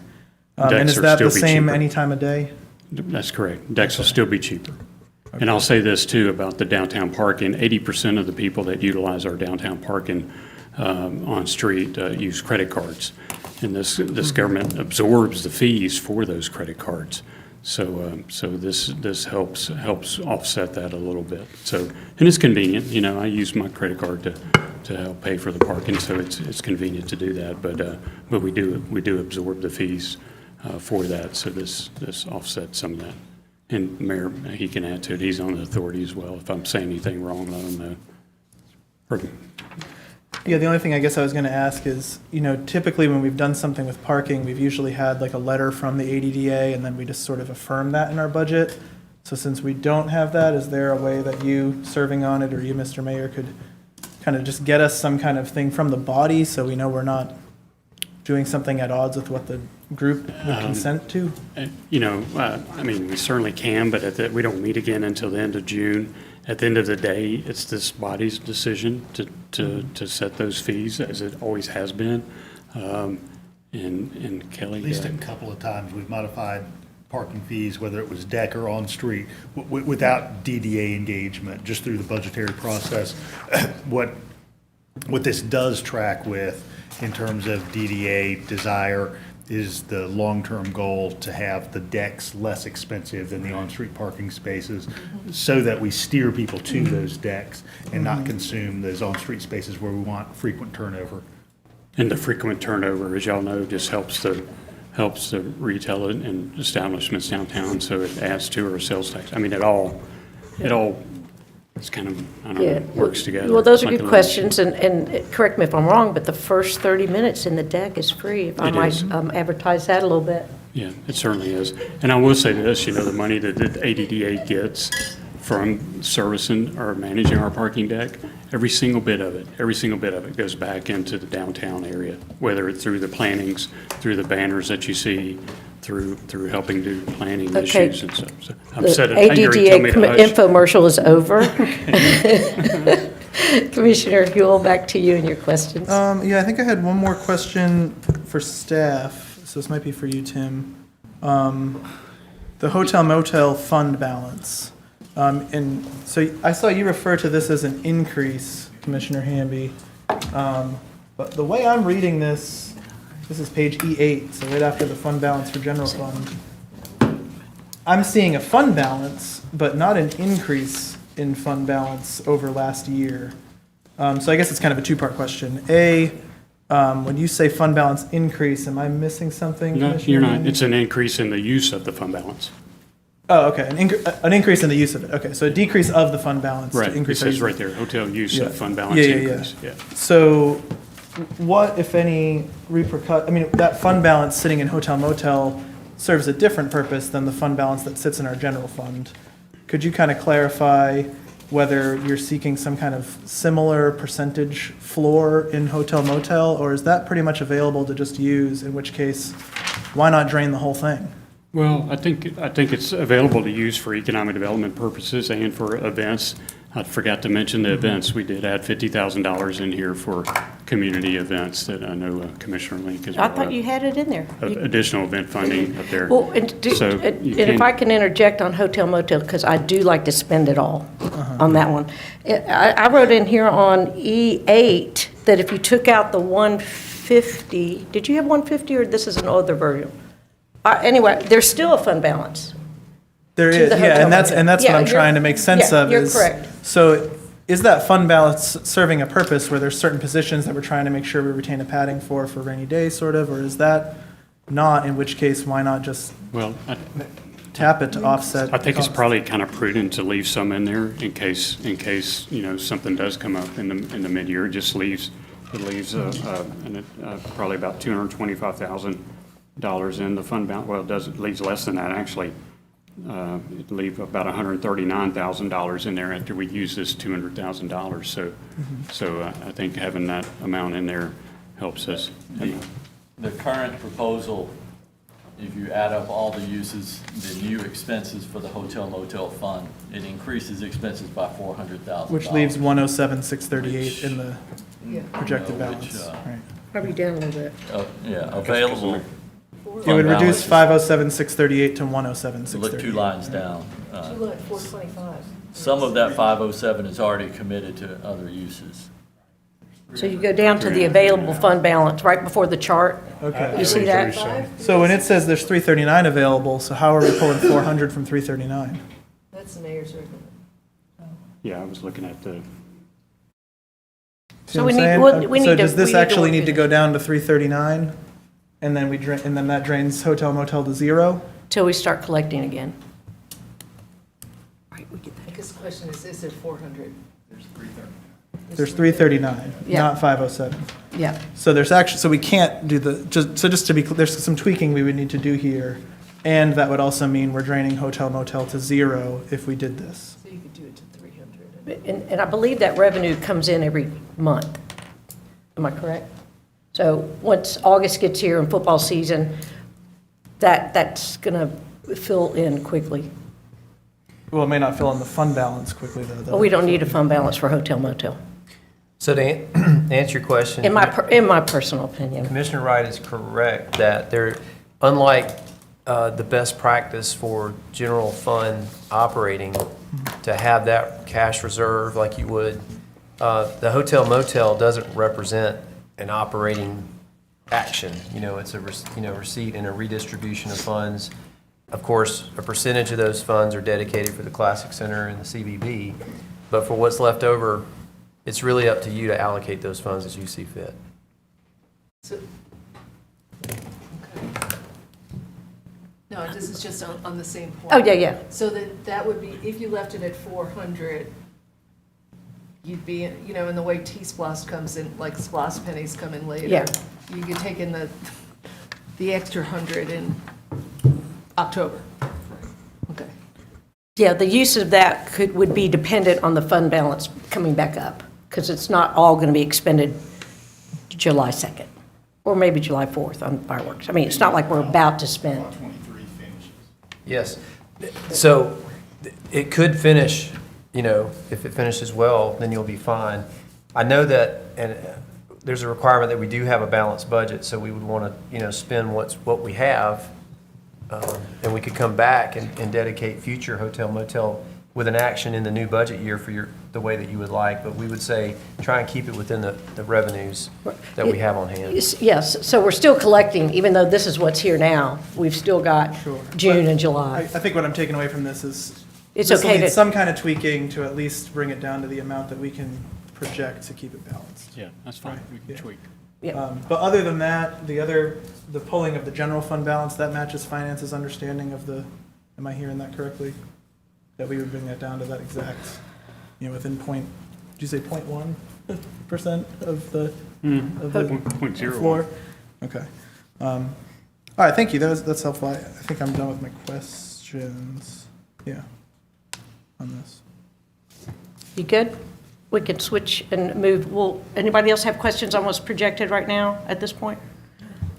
Decks And is are that still the be same cheaper. any time of day? That's correct. Decks will still be cheaper. And I'll say this too about the downtown parking. 80% of the people that utilize our downtown parking on-street use credit cards. And this government absorbs the fees for those credit cards. So this helps offset that a little bit. So, and it's convenient, you know, I use my credit card to help pay for the parking, so it's convenient to do that. But we do absorb the fees for that, so this offsets some of that. And Mayor, he can add to it, he's on the authority as well. If I'm saying anything wrong, let him know. Yeah, the only thing I guess I was going to ask is, you know, typically when we've done something with parking, we've usually had like a letter from the ADDA and then we just sort of affirm that in our budget. So since we don't have that, is there a way that you, serving on it, or you, Mr. Mayor, could kind of just get us some kind of thing from the body so we know we're not doing something at odds with what the group would consent to? You know, I mean, we certainly can, but we don't meet again until the end of June. At the end of the day, it's this body's decision to set those fees, as it always has been. And Kelly? At least a couple of times, we've modified parking fees, whether it was deck or on-street, without DDA engagement, just through the budgetary process. What this does track with, in terms of DDA desire, is the long-term goal to have the decks less expensive than the on-street parking spaces, so that we steer people to those decks and not consume those on-street spaces where we want frequent turnover. And the frequent turnover, as y'all know, just helps the retail and establishments downtown, so it adds to our sales tax. I mean, it all, it's kind of, I don't Yeah. know, works together. Well, those are like good a- questions, and correct me if I'm wrong, but the first 30 minutes in the deck is free. If I It might is. advertise that a little bit. Yeah, it certainly is. And I will say this, you know, the money that the ADDA gets from servicing or managing our parking deck, every single bit of it goes back into the downtown area, whether it's through the plantings, through the banners that you see, through helping do planning Okay. issues and stuff. So I've The said it. I think you already told me to hush. infomercial is over. Commissioner Huell, back to you and your questions. Yeah, I think I had one more question for staff, so this might be for you, Tim. The hotel motel fund balance. And so I saw you refer to this as an increase, Commissioner Hamby. But the way I'm reading this, this is page E8, so right after the fund balance for general fund. I'm seeing a fund balance, but not an increase in fund balance over last year. So I guess it's kind of a two-part question. A, when you say fund balance increase, am I missing something? No, Commissioner you're not. Hamby? It's an increase in the use of the fund balance. Oh, okay, an increase in the use of it. Okay, so a decrease of the fund balance to Right. It increase our says use. right there, hotel use Yeah. of fund balance Yeah. increase. Yeah. So what, if any, I mean, that fund balance sitting in hotel motel serves a different purpose than the fund balance that sits in our general fund. Could you kind of clarify whether you're seeking some kind of similar percentage floor in hotel motel, or is that pretty much available to just use, in which case, why not drain the whole thing? Well, I think it's available to use for economic development purposes and for events. I forgot to mention the events. We did add $50,000 in here for community events that I know Commissioner Link is. I thought you had it in there. Additional event funding up there. Well, and So and you if can- I can interject on hotel motel, because I do like to spend it all on that one. I wrote in here on E8 that if you took out the 150, did you have 150 or this is an older version? Anyway, there's still a fund balance. There To is, the yeah, hotel and that's motel. what Yeah, I'm you're- trying to make sense yeah, of. you're is- correct. So is that fund balance serving a purpose where there's certain positions that we're trying to make sure we retain a padding for rainy days, sort of, or is that not, in which case, why not just Well, tap it to offset? I think it's costs? probably kind of prudent to leave some in there in case, you know, something does come up in the mid-year. It just leaves probably about $225,000 in the fund balance. Well, it leaves less than that, actually. It leave about $139,000 in there after we use this $200,000. So I think having that amount in there helps us. The current proposal, if you add up all the uses, the new expenses for the hotel motel fund, it increases expenses by $400,000. Which leaves 107,638 in the projected which, balance, right? Probably down a little bit. Yeah, available. It would fund reduce balance 507,638 to is- Look 107,638. two lines down. Look, 425. Some of that 507 is already committed to other uses. So you go down to the available fund balance right before the chart. Okay. You see that? So when it says there's 339 available, so how are we pulling 400 from 339? That's the mayor's recommendation. Yeah, I was looking at the, See So what we I'm need- saying? we need So to- does this we need to actually work need to it. go down to 339? And then and then that drains hotel motel to zero? Till we start collecting again. Right, we get I guess the question is there 400? There's 339, Yeah. not 507. that. Yeah. So there's actually, so we can't do just to be, there's some tweaking we would need to do here. And that would also mean we're draining hotel motel to zero if we did this. So you could do it to 300. And I believe that revenue comes in every month. Am I correct? So once August gets here and football season, that's going to fill in quickly. Well, it may not fill in the fund balance quickly though. But we don't need a fund balance for hotel motel, So to answer your question. in my personal opinion. Commissioner Wright is correct that unlike the best practice for general fund operating, to have that cash reserve like you would, the hotel motel doesn't represent an operating action. It's a receipt and a redistribution of funds. Of course, a percentage of those funds are dedicated for the Classic Center and the CBB, but for what's left over, it's really up to you to allocate those funds as you see fit. So, okay. No, this is just on the same point. Oh, yeah. So that would be, if you left it at 400, you'd be, in the way T-Splosh comes in, like Splosh pennies come in later. Yeah. You could take in the extra 100 in October. Okay. Yeah, the use of that would be dependent on the fund balance coming back up, because it's not all going to be expended July 2nd, or maybe July 4th on fireworks. I mean, it's not like we're about to spend. Yes. So it could finish, if it finishes well, then you'll be fine. I know that, and there's a requirement that we do have a balanced budget, so we would want to, spend what we have. And we could come back and dedicate future hotel motel with an action in the new budget year for the way that you would like. But we would say, try and keep it within the revenues that we have on hand. Yes, so we're still collecting, even though this is what's here now. We've still got Sure. June But and I July. think what I'm taking away from this is. It's this will okay need to- some kind of tweaking to at least bring it down to the amount that we can project to keep it balanced. yeah, that's fine, we Yeah. can tweak. Yeah. But other than that, the pulling of the general fund balance, that matches finance's understanding of am I hearing that correctly? That we would bring that down to that exact, within did you say 0.1% of the Point zero. floor? Okay. All right, thank you, that's helpful. I think I'm done with my questions, yeah, on this. You good? We can switch and move. Will anybody else have questions on what's projected right now at this point?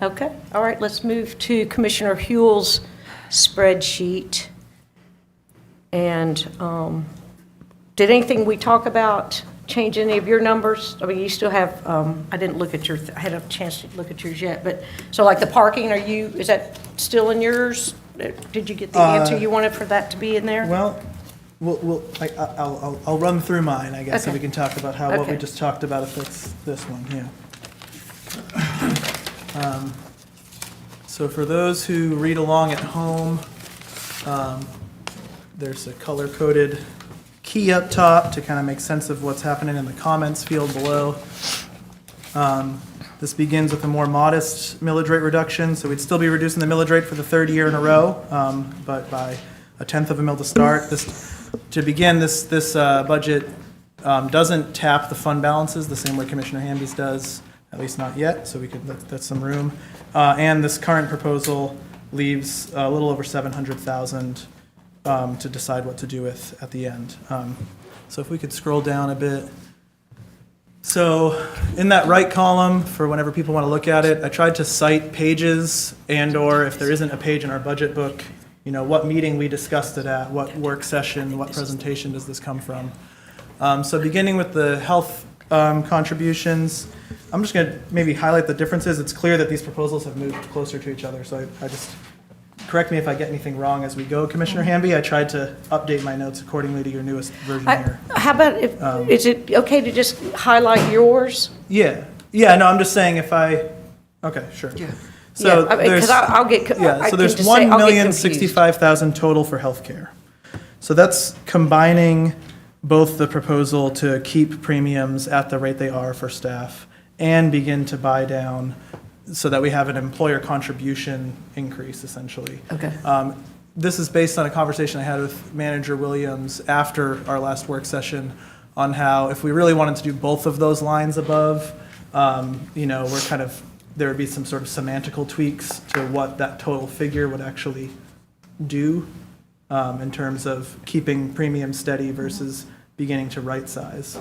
Okay, all right, let's move to Commissioner Huell's spreadsheet. And did anything we talk about change any of your numbers? I mean, you still have, I didn't look at I had a chance to look at yours yet, but, so like the parking, is that still in yours? Did you get the answer you wanted for that to be in there? Well, I'll run through mine, I guess, so Okay. we can talk about what we Okay. just talked about if it's this one, yeah. So for those who read along at home, there's a color-coded key up top to kind of make sense of what's happening in the comments field below. This begins with a more modest millage rate reduction, so we'd still be reducing the millage rate for the third year in a row, but by 1/10 of a mil to start. To begin, this budget doesn't tap the fund balances the same way Commissioner Hamby's does, at least not yet, so that's some room. And this current proposal leaves a little over 700,000 to decide what to do with at the end. So if we could scroll down a bit. So in that right column, for whenever people want to look at it, I tried to cite pages and/or if there isn't a page in our budget book, what meeting we discussed it at, what work session, what presentation does this come from. So beginning with the health contributions, I'm just going to maybe highlight the differences. It's clear that these proposals have moved closer to each other, so I just correct me if I get anything wrong as we go, Commissioner Hamby. I tried to update my notes accordingly to your newest version here. How about if, is it okay to just highlight yours? Yeah, no, I'm just saying okay, sure. Yeah. So Yeah, there's, because I'll get, yeah, I so can there's just say, I'll get confused. 1,065,000 total for healthcare. So that's combining both the proposal to keep premiums at the rate they are for staff and begin to buy down so that we have an employer contribution increase, essentially. Okay. This is based on a conversation I had with Manager Williams after our last work session on how if we really wanted to do both of those lines above, we're kind of, there would be some sort of semantical tweaks to what that total figure would actually do in terms of keeping premium steady versus beginning to right size.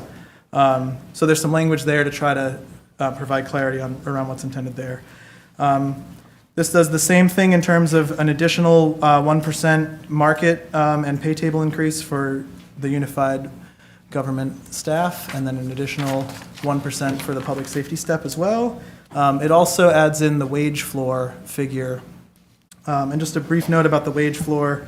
So there's some language there to try to provide clarity around what's intended there. This does the same thing in terms of an additional 1% market and pay table increase for the unified government staff, and then an additional 1% for the public safety step as well. It also adds in the wage floor figure. And just a brief note about the wage floor.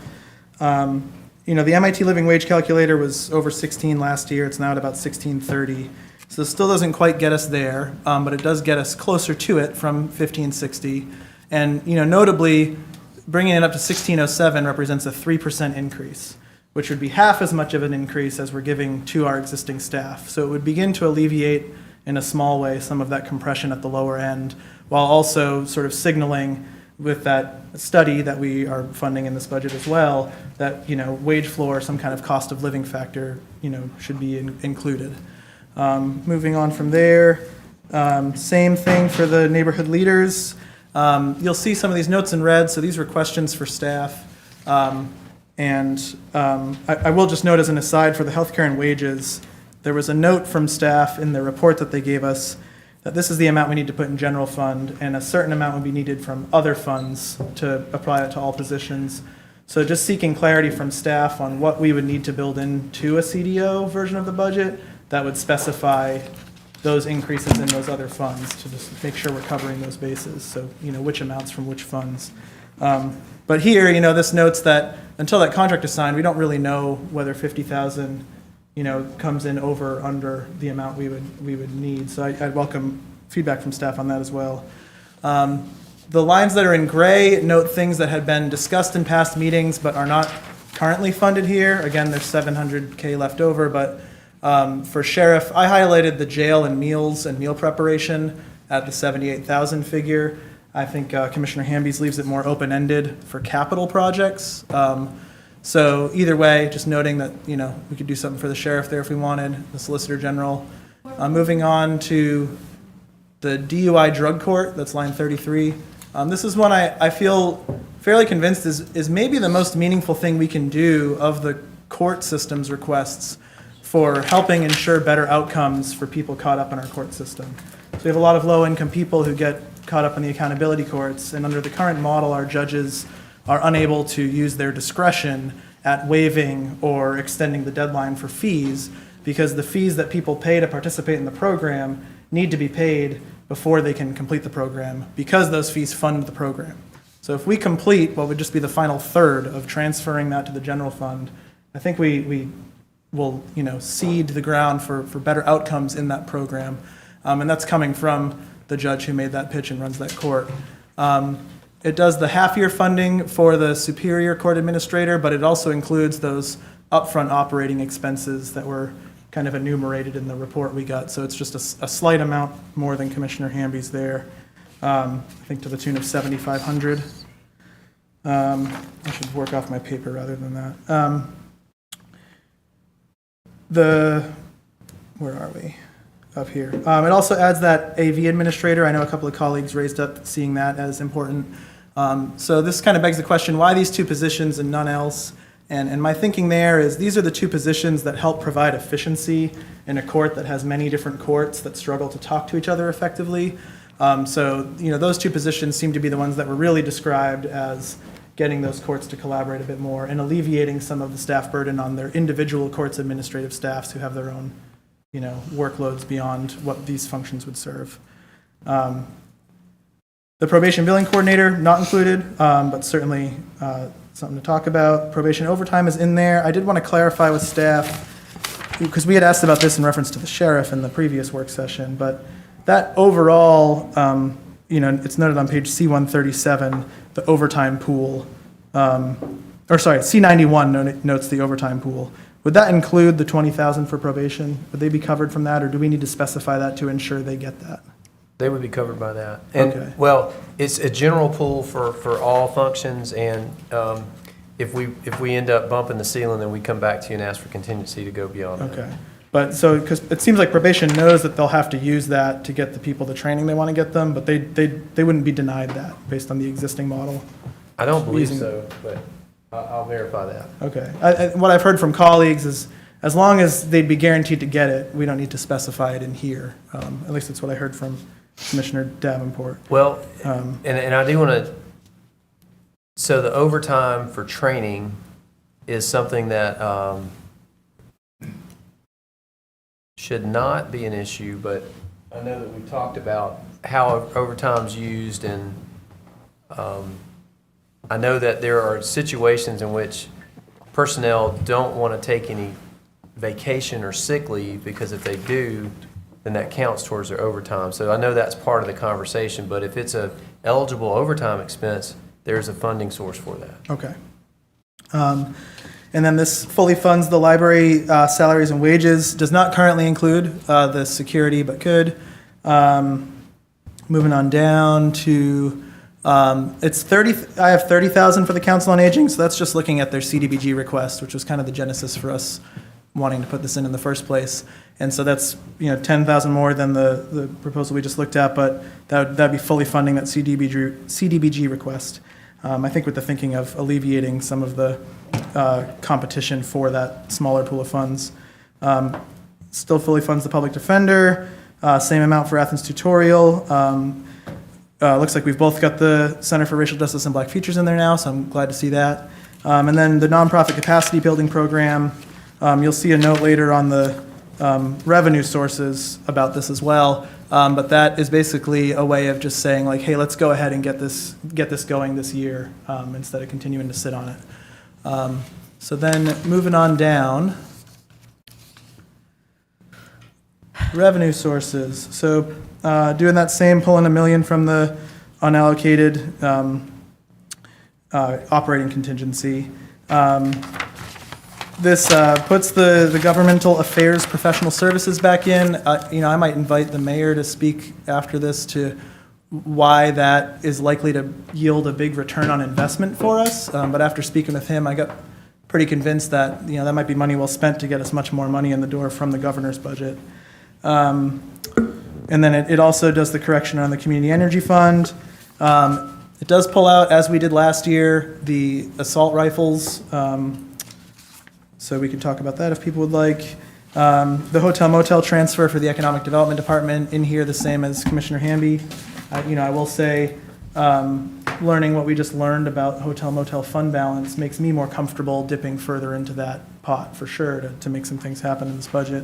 The MIT Living Wage Calculator was over 16 last year. It's now at about 1630. So it still doesn't quite get us there, but it does get us closer to it from 1560. And, notably, bringing it up to 1607 represents a 3% increase, which would be half as much of an increase as we're giving to our existing staff. So it would begin to alleviate, in a small way, some of that compression at the lower end, while also sort of signaling with that study that we are funding in this budget as well, that, wage floor, some kind of cost of living factor, should be included. Moving on from there, same thing for the neighborhood leaders. You'll see some of these notes in red, so these were questions for staff. I will just note as an aside for the healthcare and wages, there was a note from staff in the report that they gave us that this is the amount we need to put in general fund, and a certain amount would be needed from other funds to apply it to all positions. So just seeking clarity from staff on what we would need to build into a CDO version of the budget that would specify those increases in those other funds to just make sure we're covering those bases. So, which amounts from which funds. But here, this notes that until that contract is signed, we don't really know whether 50,000, comes in over or under the amount we would need. So I'd welcome feedback from staff on that as well. The lines that are in gray note things that had been discussed in past meetings but are not currently funded here. Again, there's $700K left over, but for sheriff, I highlighted the jail and meals and meal preparation at the 78,000 figure. I think Commissioner Hamby's leaves it more open-ended for capital projects. So either way, just noting that, we could do something for the sheriff there if we wanted, the Solicitor General. Moving on to the DUI Drug Court, that's line 33. This is one I feel fairly convinced is maybe the most meaningful thing we can do of the court system's requests for helping ensure better outcomes for people caught up in our court system. So we have a lot of low-income people who get caught up in the accountability courts, and under the current model, our judges are unable to use their discretion at waiving or extending the deadline for fees, because the fees that people pay to participate in the program need to be paid before they can complete the program, because those fees fund the program. So if we complete what would just be the final third of transferring that to the general fund, I think we will, seed the ground for better outcomes in that program. And that's coming from the judge who made that pitch and runs that court. It does the half-year funding for the Superior Court Administrator, but it also includes those upfront operating expenses that were kind of enumerated in the report we got. So it's just a slight amount more than Commissioner Hamby's there, I think to the tune of $7,500. I should work off my paper rather than that. Where are we? Up here. It also adds that AV administrator. I know a couple of colleagues raised up seeing that as important. So this kind of begs the question, why these two positions and none else? And my thinking there is these are the two positions that help provide efficiency in a court that has many different courts that struggle to talk to each other effectively. So those two positions seem to be the ones that were really described as getting those courts to collaborate a bit more and alleviating some of the staff burden on their individual courts' administrative staffs who have their own workloads beyond what these functions would serve. The probation billing coordinator, not included, but certainly something to talk about. Probation overtime is in there. I did want to clarify with staff, because we had asked about this in reference to the sheriff in the previous work session, but that overall, it's noted on page C137, the overtime pool, C91 notes the overtime pool. Would that include the 20,000 for probation? Would they be covered from that, or do we need to specify that to ensure they get that? They would be covered by that. And, Okay. well, it's a general pool for all functions, and if we end up bumping the ceiling, then we come back to you and ask for contingency to go beyond that. Okay. But so, because it seems like probation knows that they'll have to use that to get the people the training they want to get them, but they wouldn't be denied that based on the existing model. I don't believe Using- so, but I'll verify that. Okay. What I've heard from colleagues is, as long as they'd be guaranteed to get it, we don't need to specify it in here. At least that's what I heard from Commissioner Davenport. Well, and I do want to, so the overtime for training is something that should not be an issue, but I know that we talked about how overtime's used, and I know that there are situations in which personnel don't want to take any vacation or sick leave, because if they do, then that counts towards their overtime. So I know that's part of the conversation, but if it's a eligible overtime expense, there's a funding source for that. Okay. And then this fully funds the library salaries and wages, does not currently include the security, but could. Moving on down to, it's 30, I have 30,000 for the Council on Aging, so that's just looking at their CDBG request, which was kind of the genesis for us wanting to put this in the first place. And so that's, 10,000 more than the proposal we just looked at, but that'd be fully funding that CDBG request. I think with the thinking of alleviating some of the competition for that smaller pool of funds. Still fully funds the public defender, same amount for Athens tutorial. Looks like we've both got the Center for Racial Justice and Black Futures in there now, so I'm glad to see that. And then the nonprofit capacity building program, you'll see a note later on the revenue sources about this as well. But that is basically a way of just saying, like, hey, let's go ahead and get this going this year, instead of continuing to sit on it. So then moving on down, revenue sources. So doing that same, pulling $1 million from the unallocated operating contingency. This puts the governmental affairs professional services back in. I might invite the mayor to speak after this to why that is likely to yield a big return on investment for us. But after speaking with him, I got pretty convinced that that might be money well spent to get us much more money in the door from the governor's budget. And then it also does the correction on the community energy fund. It does pull out, as we did last year, the assault rifles. So we can talk about that if people would like. The hotel motel transfer for the Economic Development Department in here, the same as Commissioner Hamby. I will say, learning what we just learned about hotel motel fund balance makes me more comfortable dipping further into that pot for sure to make some things happen in this budget.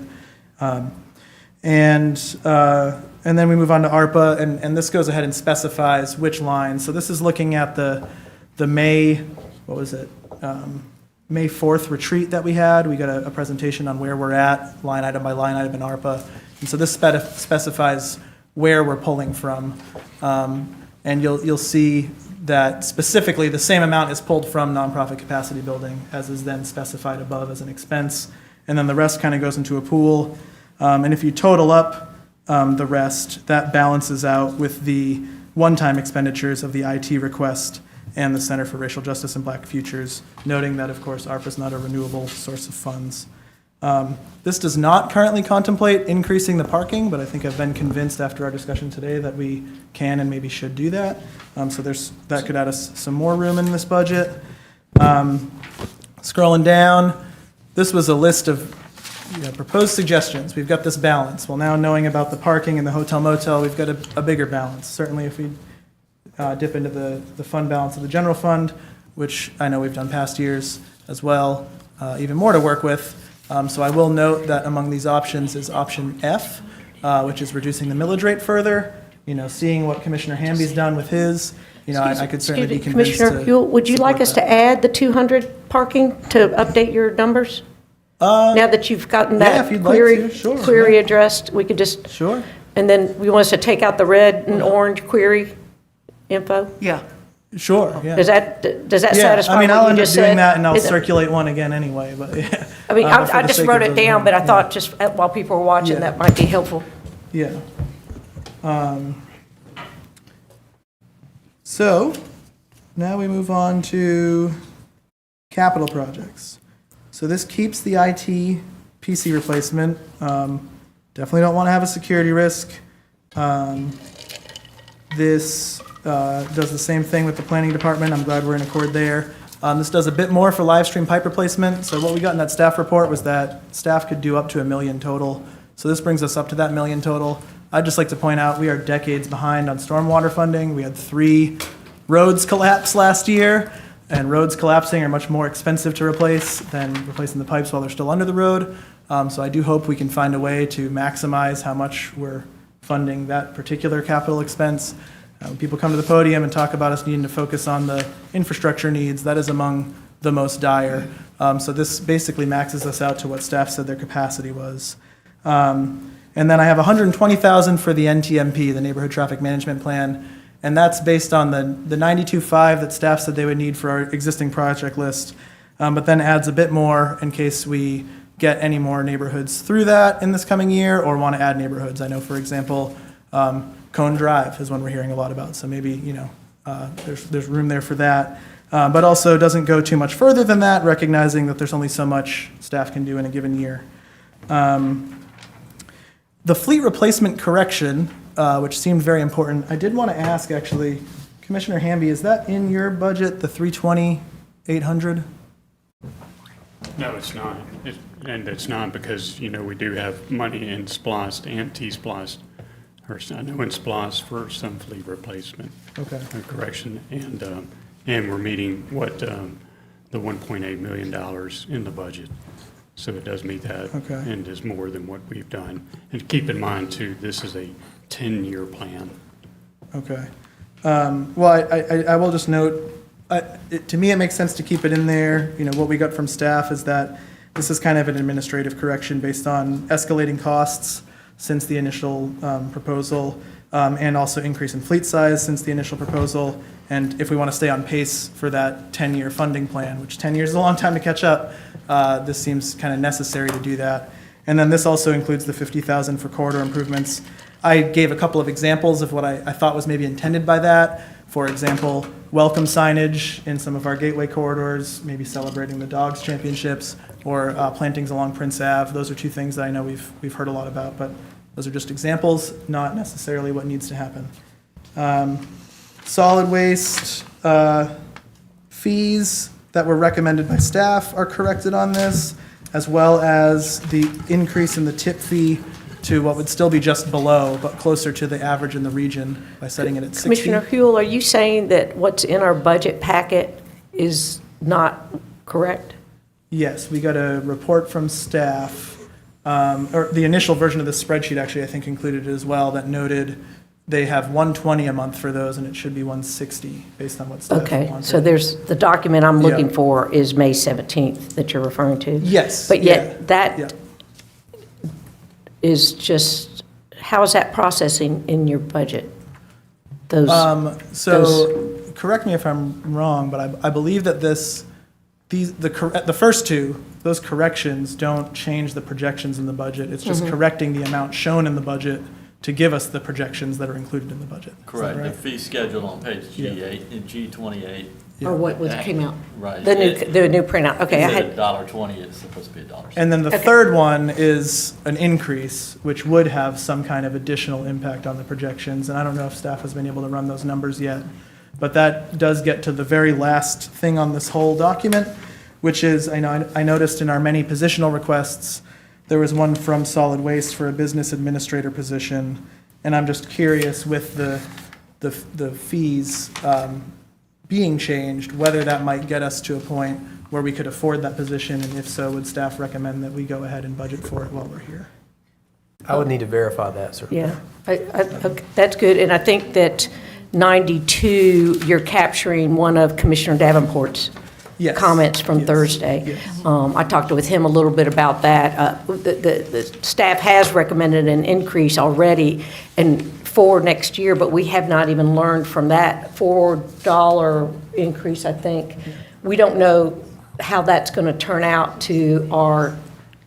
And then we move on to ARPA, and this goes ahead and specifies which lines. So this is looking at the May, May 4th retreat that we had. We got a presentation on where we're at, line item by line item in ARPA. And so this specifies where we're pulling from. And you'll see that specifically the same amount is pulled from nonprofit capacity building, as is then specified above as an expense. And then the rest kind of goes into a pool. And if you total up the rest, that balances out with the one-time expenditures of the IT request and the Center for Racial Justice and Black Futures, noting that, of course, ARPA is not a renewable source of funds. This does not currently contemplate increasing the parking, but I think I've been convinced after our discussion today that we can and maybe should do that. So that could add us some more room in this budget. Scrolling down, this was a list of proposed suggestions. We've got this balance. Well, now knowing about the parking and the hotel motel, we've got a bigger balance. Certainly if we dip into the fund balance of the general fund, which I know we've done past years as well, even more to work with. So I will note that among these options is option F, which is reducing the millage rate further. seeing what Commissioner Hamby's done with his, I could certainly be Excuse me, convinced Commissioner to Huell, would you like support us to that. add the 200 parking to update your numbers? Now that you've gotten yeah, that if you'd like to, sure, query yeah. addressed, we could just, Sure. and then we want us to take out the red and orange query info? Yeah. Sure, yeah. Does that Yeah, satisfy I mean, I'll what you end up just doing said? that and I'll Is it- circulate one again anyway, but yeah. I mean, But for I the just sake wrote of it those down, but I yeah. thought just while people were watching, Yeah. that might be helpful. Yeah. So, now we move on to capital projects. So this keeps the IT PC replacement. Definitely don't want to have a security risk. This does the same thing with the planning department. I'm glad we're in accord there. This does a bit more for live stream pipe replacement. So what we got in that staff report was that staff could do up to $1 million total. So this brings us up to that $1 million total. I'd just like to point out we are decades behind on stormwater funding. We had 3 roads collapse last year, and roads collapsing are much more expensive to replace than replacing the pipes while they're still under the road. So I do hope we can find a way to maximize how much we're funding that particular capital expense. When people come to the podium and talk about us needing to focus on the infrastructure needs, that is among the most dire. So this basically maxes us out to what staff said their capacity was. And then I have $120,000 for the NTMP, the Neighborhood Traffic Management Plan, and that's based on the 92.5 that staff said they would need for our existing project list, but then adds a bit more in case we get any more neighborhoods through that in this coming year or want to add neighborhoods. I know, for example, Cone Drive is one we're hearing a lot about, so maybe, there's room there for that. But also doesn't go too much further than that, recognizing that there's only so much staff can do in a given year. The fleet replacement correction, which seemed very important, I did want to ask, actually, Commissioner Hamby, is that in your budget, the 320,800? No, it's not. And it's not because, we do have money in SPLOST and T-SPLOST, or I know in SPLOST for some fleet replacement. Okay. Correction. And we're meeting the $1.8 million in the budget. So it does meet that. Okay. And is more than what we've done. And keep in mind, too, this is a 10-year plan. Okay. Well, I will just note, to me, it makes sense to keep it in there. What we got from staff is that this is kind of an administrative correction based on escalating costs since the initial proposal, and also increase in fleet size since the initial proposal. And if we want to stay on pace for that 10-year funding plan, which 10 years is a long time to catch up, this seems kind of necessary to do that. And then this also includes the $50,000 for corridor improvements. I gave a couple of examples of what I thought was maybe intended by that. For example, welcome signage in some of our gateway corridors, maybe celebrating the Dogs Championships, or plantings along Prince Ave. Those are 2 things that I know we've heard a lot about, but those are just examples, not necessarily what needs to happen. Solid waste fees that were recommended by staff are corrected on this, as well as the increase in the tip fee to what would still be just below, but closer to the average in the region by setting it at 60. Commissioner Huell, are you saying that what's in our budget packet is not correct? Yes, we got a report from staff, or the initial version of this spreadsheet actually, I think, included it as well, that noted they have $120 a month for those, and it should be $160 based on what staff Okay, wanted. so there's, the document I'm Yeah. looking for is May 17th that you're referring to? Yes. But yeah, yet, yeah. that is just, how is that processing in your budget? Those, So, correct me if I'm wrong, but I believe that the first 2, those corrections don't change the projections in the budget. It's just correcting the amount shown in the budget to give us the projections that are included in the budget. Is that Correct. The right? fee schedule on page Yeah. G8 and G28. or what came out? Right. The new printout, okay. I Instead had. of $1.20, it's supposed to be $1.60. And then the Okay. third one is an increase, which would have some kind of additional impact on the projections. And I don't know if staff has been able to run those numbers yet. But that does get to the very last thing on this whole document, which is, I noticed in our many positional requests, there was one from solid waste for a business administrator position. And I'm just curious with the fees being changed, whether that might get us to a point where we could afford that position, and if so, would staff recommend that we go ahead and budget for it while we're here? I would need to verify that, sir. Yeah, okay, that's good, and I think that 92, you're capturing one of Commissioner Davenport's Yes. comments from Yes. Thursday. Yes. I talked with him a little bit about that. The staff has recommended an increase already and for next year, but we have not even learned from that $4 increase, I think. We don't know how that's going to turn out to our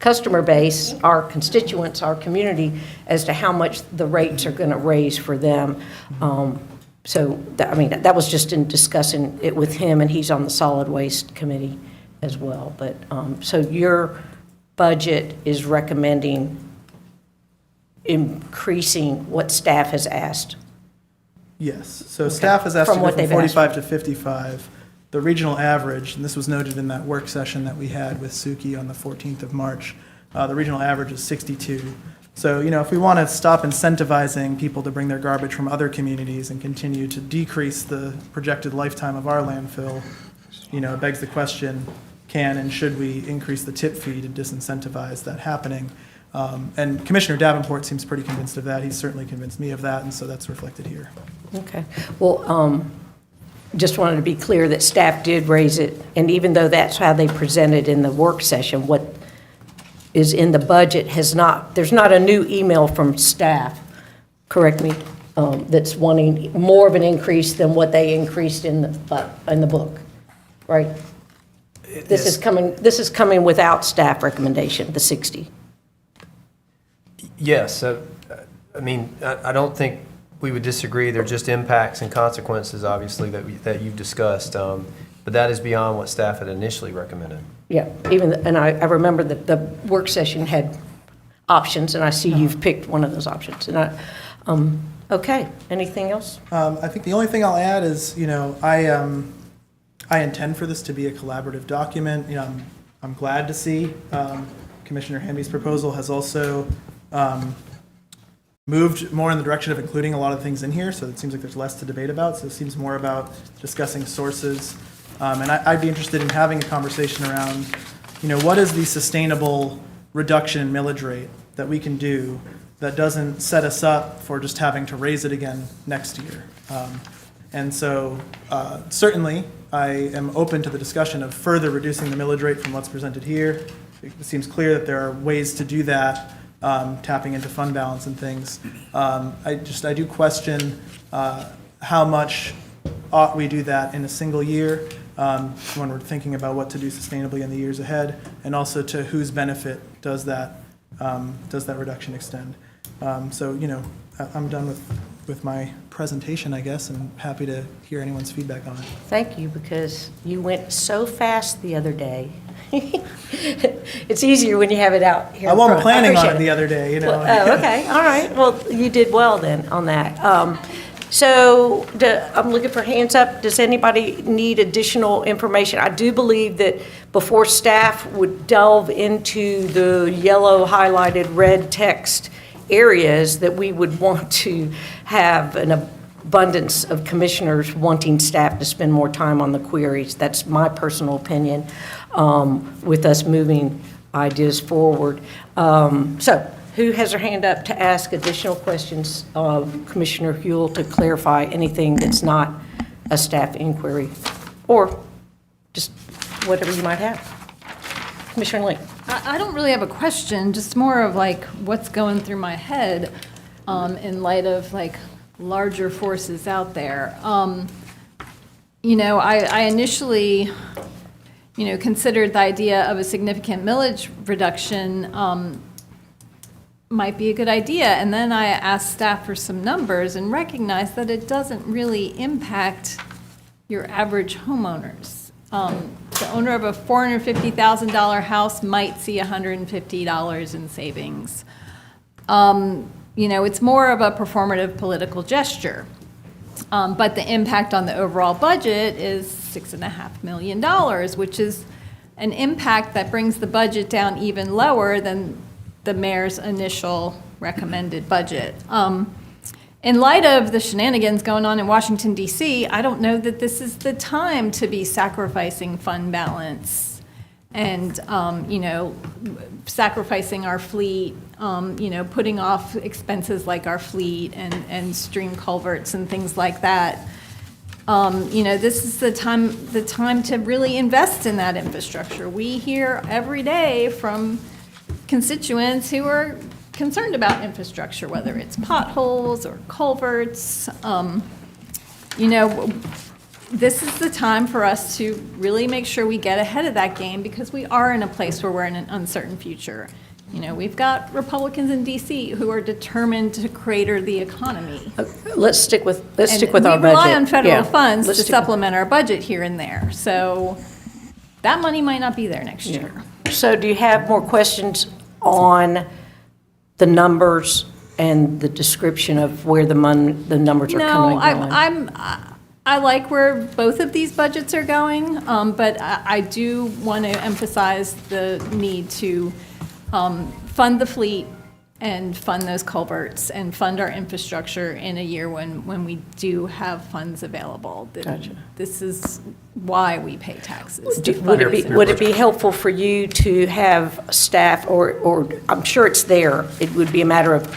customer base, our constituents, our community, as to how much the rates are going to raise for them. That was just in discussing it with him, and he's on the solid waste committee as well. But, so your budget is recommending increasing what staff has asked? Yes, so staff has asked to From go what from they've asked 45 to 55. The regional average, and this was noted in that work session that we had with Suki on the 14th of March, the regional average is 62. So, if we want to stop incentivizing people to bring their garbage from other communities and continue to decrease the projected lifetime of our landfill, it begs the question, can and should we increase the tip fee to disincentivize that happening? And Commissioner Davenport seems pretty convinced of that. He's certainly convinced me of that, and so that's reflected here. Okay. Well, just wanted to be clear that staff did raise it, and even though that's how they presented in the work session, what is in the budget there's not a new email from staff, correct me, that's wanting more of an increase than what they increased in the book, right? This is coming without staff recommendation, the 60. Yes, I don't think we would disagree. They're just impacts and consequences, obviously, that you've discussed. But that is beyond what staff had initially recommended. Yeah, and I remember that the work session had options, and I see you've picked one of those options. And okay, anything else? I think the only thing I'll add is, I intend for this to be a collaborative document. I'm glad to see Commissioner Hamby's proposal has also moved more in the direction of including a lot of things in here, so it seems like there's less to debate about. So it seems more about discussing sources. And I'd be interested in having a conversation around, what is the sustainable reduction in millage rate that we can do that doesn't set us up for just having to raise it again next year. And so certainly I am open to the discussion of further reducing the millage rate from what's presented here. It seems clear that there are ways to do that, tapping into fund balance and things. I do question how much ought we do that in a single year when we're thinking about what to do sustainably in the years ahead, and also to whose benefit does that reduction extend. I'm done with my presentation, I guess, and happy to hear anyone's feedback on it. Thank you, because you went so fast the other day. It's easier when you have it out here. I wasn't in front. planning on appreciate it the other day, Well, okay, all right. Well, you did well then on that. So I'm looking for hands up. Does anybody need additional information? I do believe that before staff would delve into the yellow highlighted red text areas, that we would want to have an abundance of commissioners wanting staff to spend more time on the queries. That's my personal opinion, with us moving ideas forward. So who has their hand up to ask additional questions of Commissioner Huell to clarify anything that's not a staff inquiry, or just whatever you might have? Commissioner Link. I don't really have a question, just more of like what's going through my head in light of like larger forces out there. I initially, considered the idea of a significant millage reduction might be a good idea. And then I asked staff for some numbers and recognized that it doesn't really impact your average homeowners. The owner of a $450,000 house might see $150 in savings. It's more of a performative political gesture. But the impact on the overall budget is $6.5 million, which is an impact that brings the budget down even lower than the mayor's initial recommended budget. In light of the shenanigans going on in Washington, D.C., I don't know that this is the time to be sacrificing fund balance and, sacrificing our fleet putting off expenses like our fleet and stream culverts and things like that. This is the time to really invest in that infrastructure. We hear every day from constituents who are concerned about infrastructure, whether it's potholes or culverts. This is the time for us to really make sure we get ahead of that game, because we are in a place where we're in an uncertain future. We've got Republicans in DC who are determined to crater the economy. Let's stick with our budget. We rely on federal Yeah. funds to Let's stick- supplement our budget here and there. So that money might not be there next year. So do you have more questions on the numbers and the description of where the numbers are coming No, and going? I like where both of these budgets are going, but I do want to emphasize the need to fund the fleet and fund those culverts and fund our infrastructure in a year when we do have funds available. Gotcha. This is why we pay taxes. to fund Would it be helpful for you to have staff, or I'm sure it's there, it would be a matter of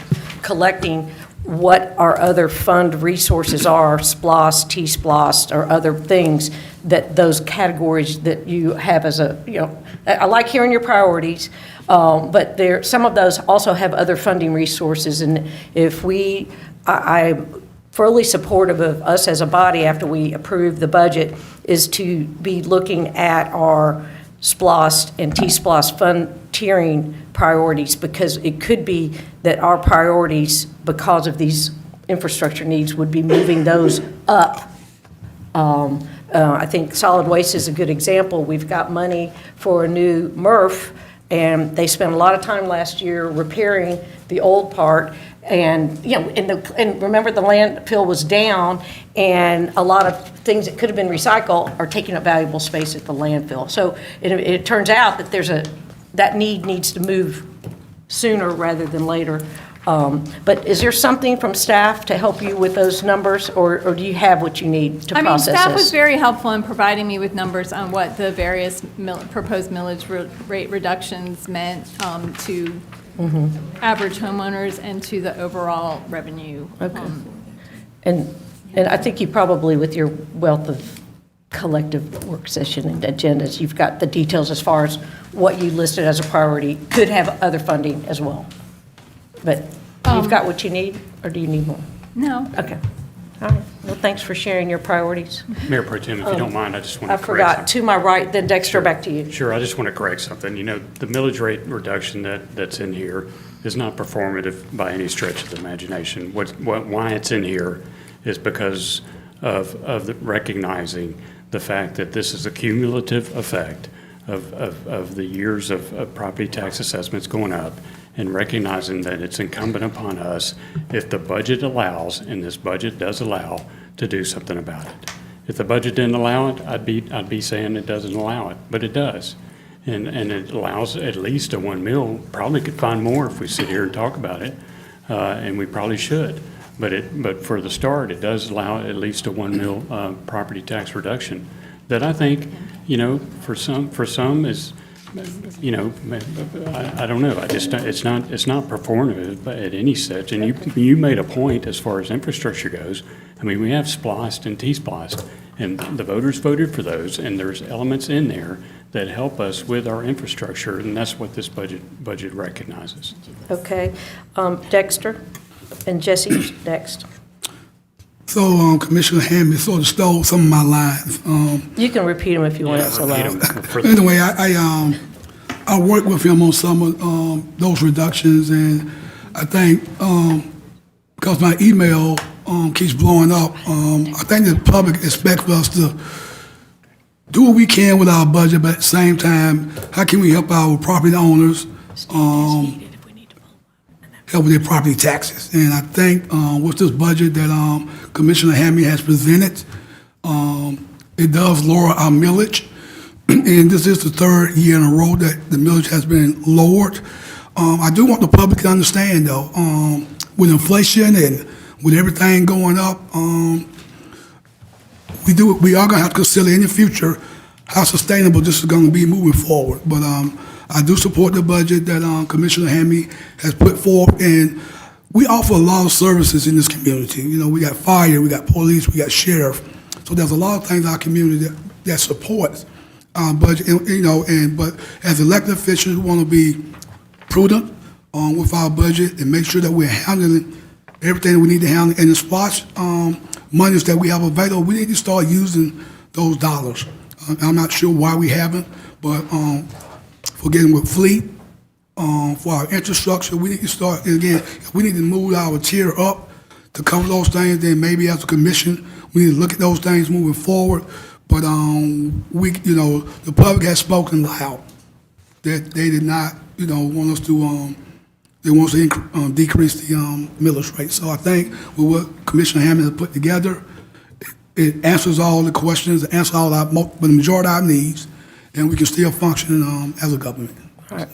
collecting what our other fund resources are, SPLOST, T-SPLOST, or other things, that those categories that you have as I like hearing your priorities, but some of those also have other funding resources, and if I'm fully supportive of us as a body after we approve the budget, is to be looking at our SPLOST and T-SPLOST fund tiering priorities, because it could be that our priorities, because of these infrastructure needs, would be moving those up. I think solid waste is a good example. We've got money for a new MRF, and they spent a lot of time last year repairing the old part. And, and remember, the landfill was down, and a lot of things that could have been recycled are taking up valuable space at the landfill. So it turns out that that need needs to move sooner rather than later. But is there something from staff to help you with those numbers, or do you have what you need to process this? Staff was very helpful in providing me with numbers on what the various proposed millage rate reductions meant to average homeowners and to the overall revenue. Okay. And I think you probably, with your wealth of collective work session and agendas, you've got the details as far as what you listed as a priority could have other funding as well. But you've got what you need, or do you need more? No. Okay. All right. Well, thanks for sharing your priorities. Mayor Pro Tem, if you don't mind, I just want I to correct forgot, something. to my right, then Dexter, back to you. Sure, I just want to correct something. The millage rate reduction that's in here is not performative by any stretch of the imagination. Why it's in here is because of recognizing the fact that this is a cumulative effect of the years of property tax assessments going up, and recognizing that it's incumbent upon us, if the budget allows, and this budget does allow, to do something about it. If the budget didn't allow it, I'd be saying it doesn't allow it, but it does. And it allows at least a 1 mil, probably could find more if we sit here and talk about it, and we probably should. But for the start, it does allow at least a 1 mil property tax reduction that I think, for some is, I don't know. It's not performative at any such. And you made a point as far as infrastructure goes. I mean, we have SPLOST and T-SPLOST, and the voters voted for those, and there's elements in there that help us with our infrastructure, and that's what this budget recognizes. Okay. Dexter and Jesse next. So Commissioner Hammond sort of stole some of my lines. You can repeat them if you want. It's allowed. Anyway, I worked with him on some of those reductions, and I think because my email keeps blowing up, I think the public expects us to do what we can with our budget, but at the same time, how can we help our property owners help with their property taxes? And I think with this budget that Commissioner Hammy has presented, it does lower our millage. And this is the third year in a row that the millage has been lowered. I do want the public to understand, though, with inflation and with everything going up, we are going to have to consider in the future how sustainable this is going to be moving forward. But I do support the budget that Commissioner Hammy has put forth, and we offer a lot of services in this community. You know, we got fire, we got police, we got sheriff. So there's a lot of things in our community that supports our budget, but as elected officials, we want to be prudent with our budget and make sure that we're handling everything we need to handle. And as far as monies that we have available, we need to start using those dollars. I'm not sure why we haven't, but for getting with fleet, for our infrastructure, we need to start, and again, if we need to move our tier up to cover those things, then maybe as a commission, we need to look at those things moving forward. But the public has spoken loud that they did not, want us to, they want us to decrease the millage rate. So I think with what Commissioner Hammond has put together, it answers all the questions, answers all the majority of our needs, and we can still function as a government. All right.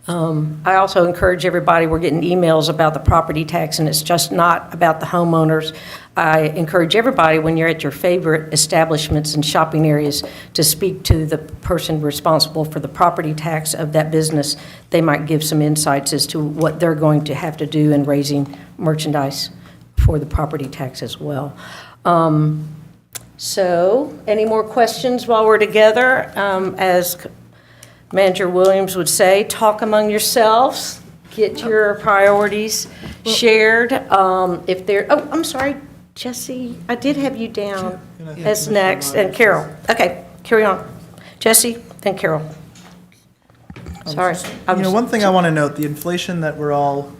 I also encourage everybody, we're getting emails about the property tax, and it's just not about the homeowners. I encourage everybody, when you're at your favorite establishments and shopping areas, to speak to the person responsible for the property tax of that business. They might give some insights as to what they're going to have to do in raising merchandise for the property tax as well. So, any more questions while we're together? As Manager Williams would say, talk among yourselves, get your priorities shared. I'm sorry, Jesse, I did have you down as next, and Carol. Okay, carry on. Jesse, then Carol. Sorry. One thing I want to note, the inflation that we're all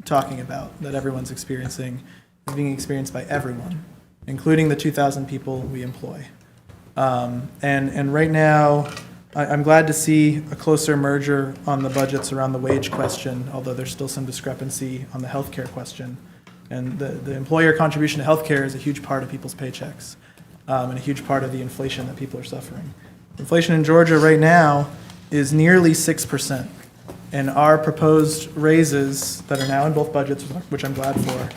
talking about, that everyone's experiencing, is being experienced by everyone, including the 2,000 people we employ. And right now, I'm glad to see a closer merger on the budgets around the wage question, although there's still some discrepancy on the healthcare question. And the employer contribution to healthcare is a huge part of people's paychecks, and a huge part of the inflation that people are suffering. Inflation in Georgia right now is nearly 6%, and our proposed raises that are now in both budgets, which I'm glad for,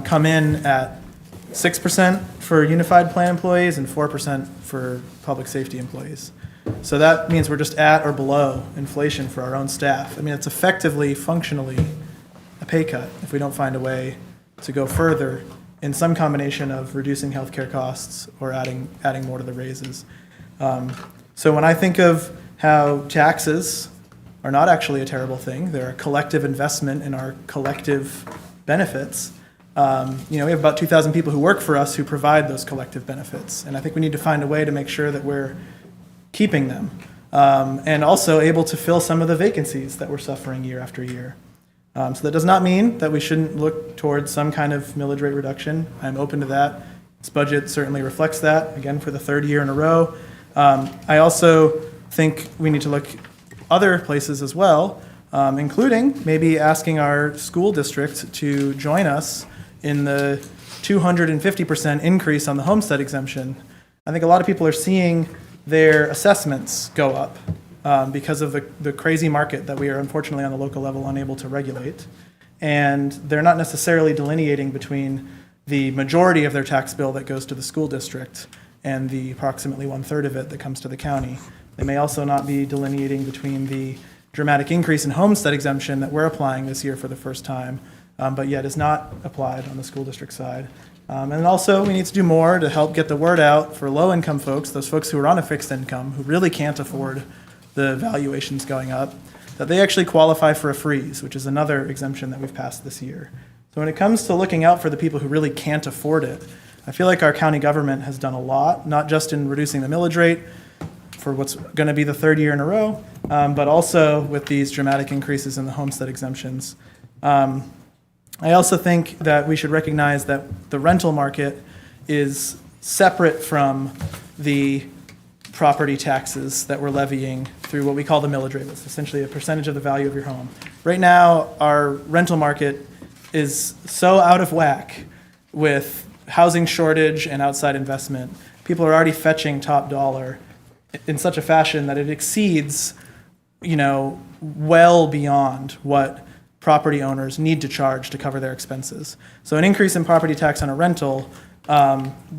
come in at 6% for unified plan employees and 4% for public safety employees. So that means we're just at or below inflation for our own staff. I mean, it's effectively, functionally, a pay cut if we don't find a way to go further in some combination of reducing healthcare costs or adding more to the raises. So when I think of how taxes are not actually a terrible thing, they're a collective investment in our collective benefits. We have about 2,000 people who work for us who provide those collective benefits. And I think we need to find a way to make sure that we're keeping them, and also able to fill some of the vacancies that we're suffering year after year. So that does not mean that we shouldn't look towards some kind of millage rate reduction. I'm open to that. This budget certainly reflects that, again, for the third year in a row. I also think we need to look other places as well, including maybe asking our school district to join us in the 250% increase on the homestead exemption. I think a lot of people are seeing their assessments go up because of the crazy market that we are unfortunately on the local level unable to regulate. And they're not necessarily delineating between the majority of their tax bill that goes to the school district and the approximately 1/3 of it that comes to the county. They may also not be delineating between the dramatic increase in homestead exemption that we're applying this year for the first time, but yet is not applied on the school district side. And also, we need to do more to help get the word out for low-income folks, those folks who are on a fixed income, who really can't afford the valuations going up, that they actually qualify for a freeze, which is another exemption that we've passed this year. So when it comes to looking out for the people who really can't afford it, I feel like our county government has done a lot, not just in reducing the millage rate for what's going to be the third year in a row, but also with these dramatic increases in the homestead exemptions. I also think that we should recognize that the rental market is separate from the property taxes that we're levying through what we call the millage rate. It's essentially a percentage of the value of your home. Right now, our rental market is so out of whack with housing shortage and outside investment. People are already fetching top dollar in such a fashion that it exceeds, well beyond what property owners need to charge to cover their expenses. So an increase in property tax on a rental,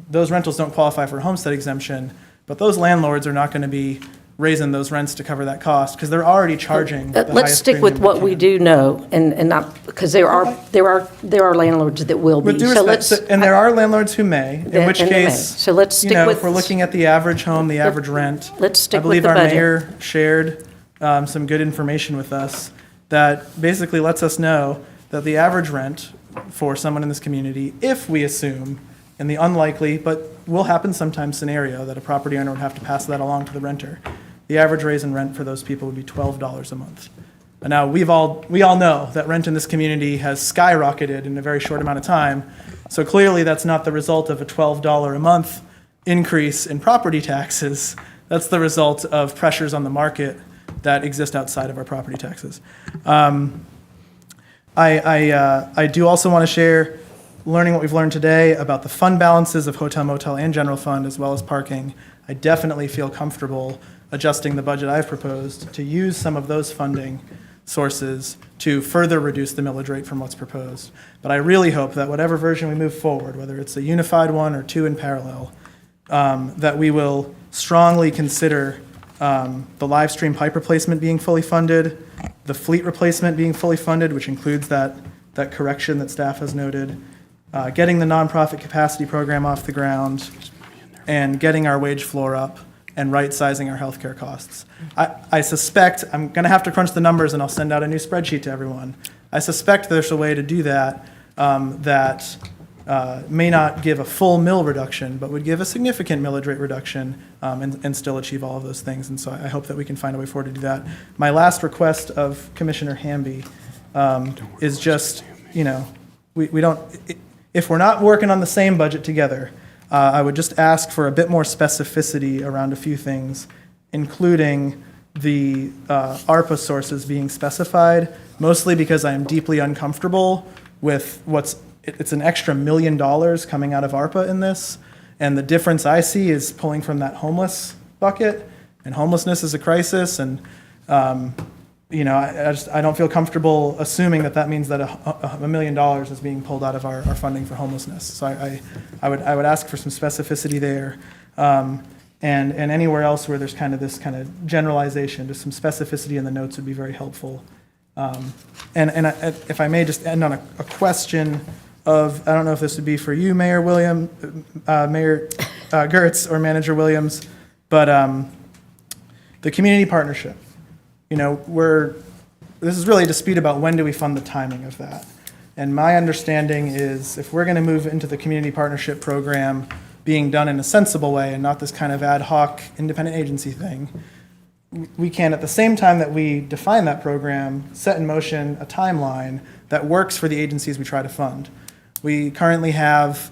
those rentals don't qualify for a homestead exemption, but those landlords are not going to be raising those rents to cover that cost, because they're already charging the Let's highest stick with premium what they we can. do know, and not, because there are landlords that will With be. due So respect, let's, and there are landlords who may, in which And they may. case, So let's stick with- if we're looking at the average home, the average rent. let's stick I believe with the our budget. mayor shared some good information with us that basically lets us know that the average rent for someone in this community, if we assume, in the unlikely, but will happen sometimes scenario, that a property owner would have to pass that along to the renter, the average raise in rent for those people would be $12 a month. And now, we all know that rent in this community has skyrocketed in a very short amount of time, so clearly that's not the result of a $12 a month increase in property taxes. That's the result of pressures on the market that exist outside of our property taxes. I do also want to share, learning what we've learned today about the fund balances of hotel, motel, and general fund, as well as parking. I definitely feel comfortable adjusting the budget I've proposed to use some of those funding sources to further reduce the millage rate from what's proposed. But I really hope that whatever version we move forward, whether it's a unified one or two in parallel, that we will strongly consider the live stream pipe replacement being fully funded, the fleet replacement being fully funded, which includes that correction that staff has noted, getting the nonprofit capacity program off the ground, and getting our wage floor up, and right-sizing our healthcare costs. I suspect, I'm going to have to crunch the numbers, and I'll send out a new spreadsheet to everyone. I suspect there's a way to do that that may not give a full mill reduction, but would give a significant millage rate reduction and still achieve all of those things. And so I hope that we can find a way forward to do that. My last request of Commissioner Hamby is just, we don't, if we're not working on the same budget together, I would just ask for a bit more specificity around a few things, including the ARPA sources being specified, mostly because I am deeply uncomfortable with it's an extra $1 million coming out of ARPA in this, and the difference I see is pulling from that homeless bucket, and homelessness is a crisis, and I don't feel comfortable assuming that means that $1 million is being pulled out of our funding for homelessness. So I would ask for some specificity there, and anywhere else where there's kind of this kind of generalization, just some specificity in the notes would be very helpful. If I may just end on a question of, I don't know if this would be for you, Mayor Gertz or Manager Williams, but the community partnership. This is really a dispute about when do we fund the timing of that. And my understanding is if we're going to move into the community partnership program being done in a sensible way and not this kind of ad hoc independent agency thing, we can, at the same time that we define that program, set in motion a timeline that works for the agencies we try to fund. We currently have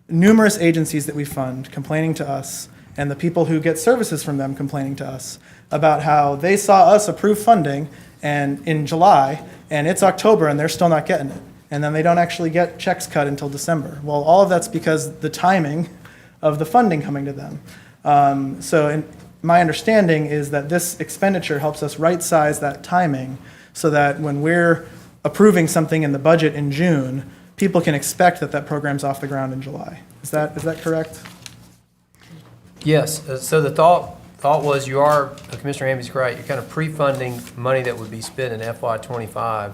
numerous agencies that we fund complaining to us, and the people who get services from them complaining to us about how they saw us approve funding and in July, and it's October and they're still not getting it. And then they don't actually get checks cut until December. Well, all of that's because the timing of the funding coming to them. My understanding is that this expenditure helps us right-size that timing so that when we're approving something in the budget in June, people can expect that program's off the ground in July. Is that correct? Yes, so the thought was Commissioner Hamby's correct, you're kind of pre-funding money that would be spent in FY25,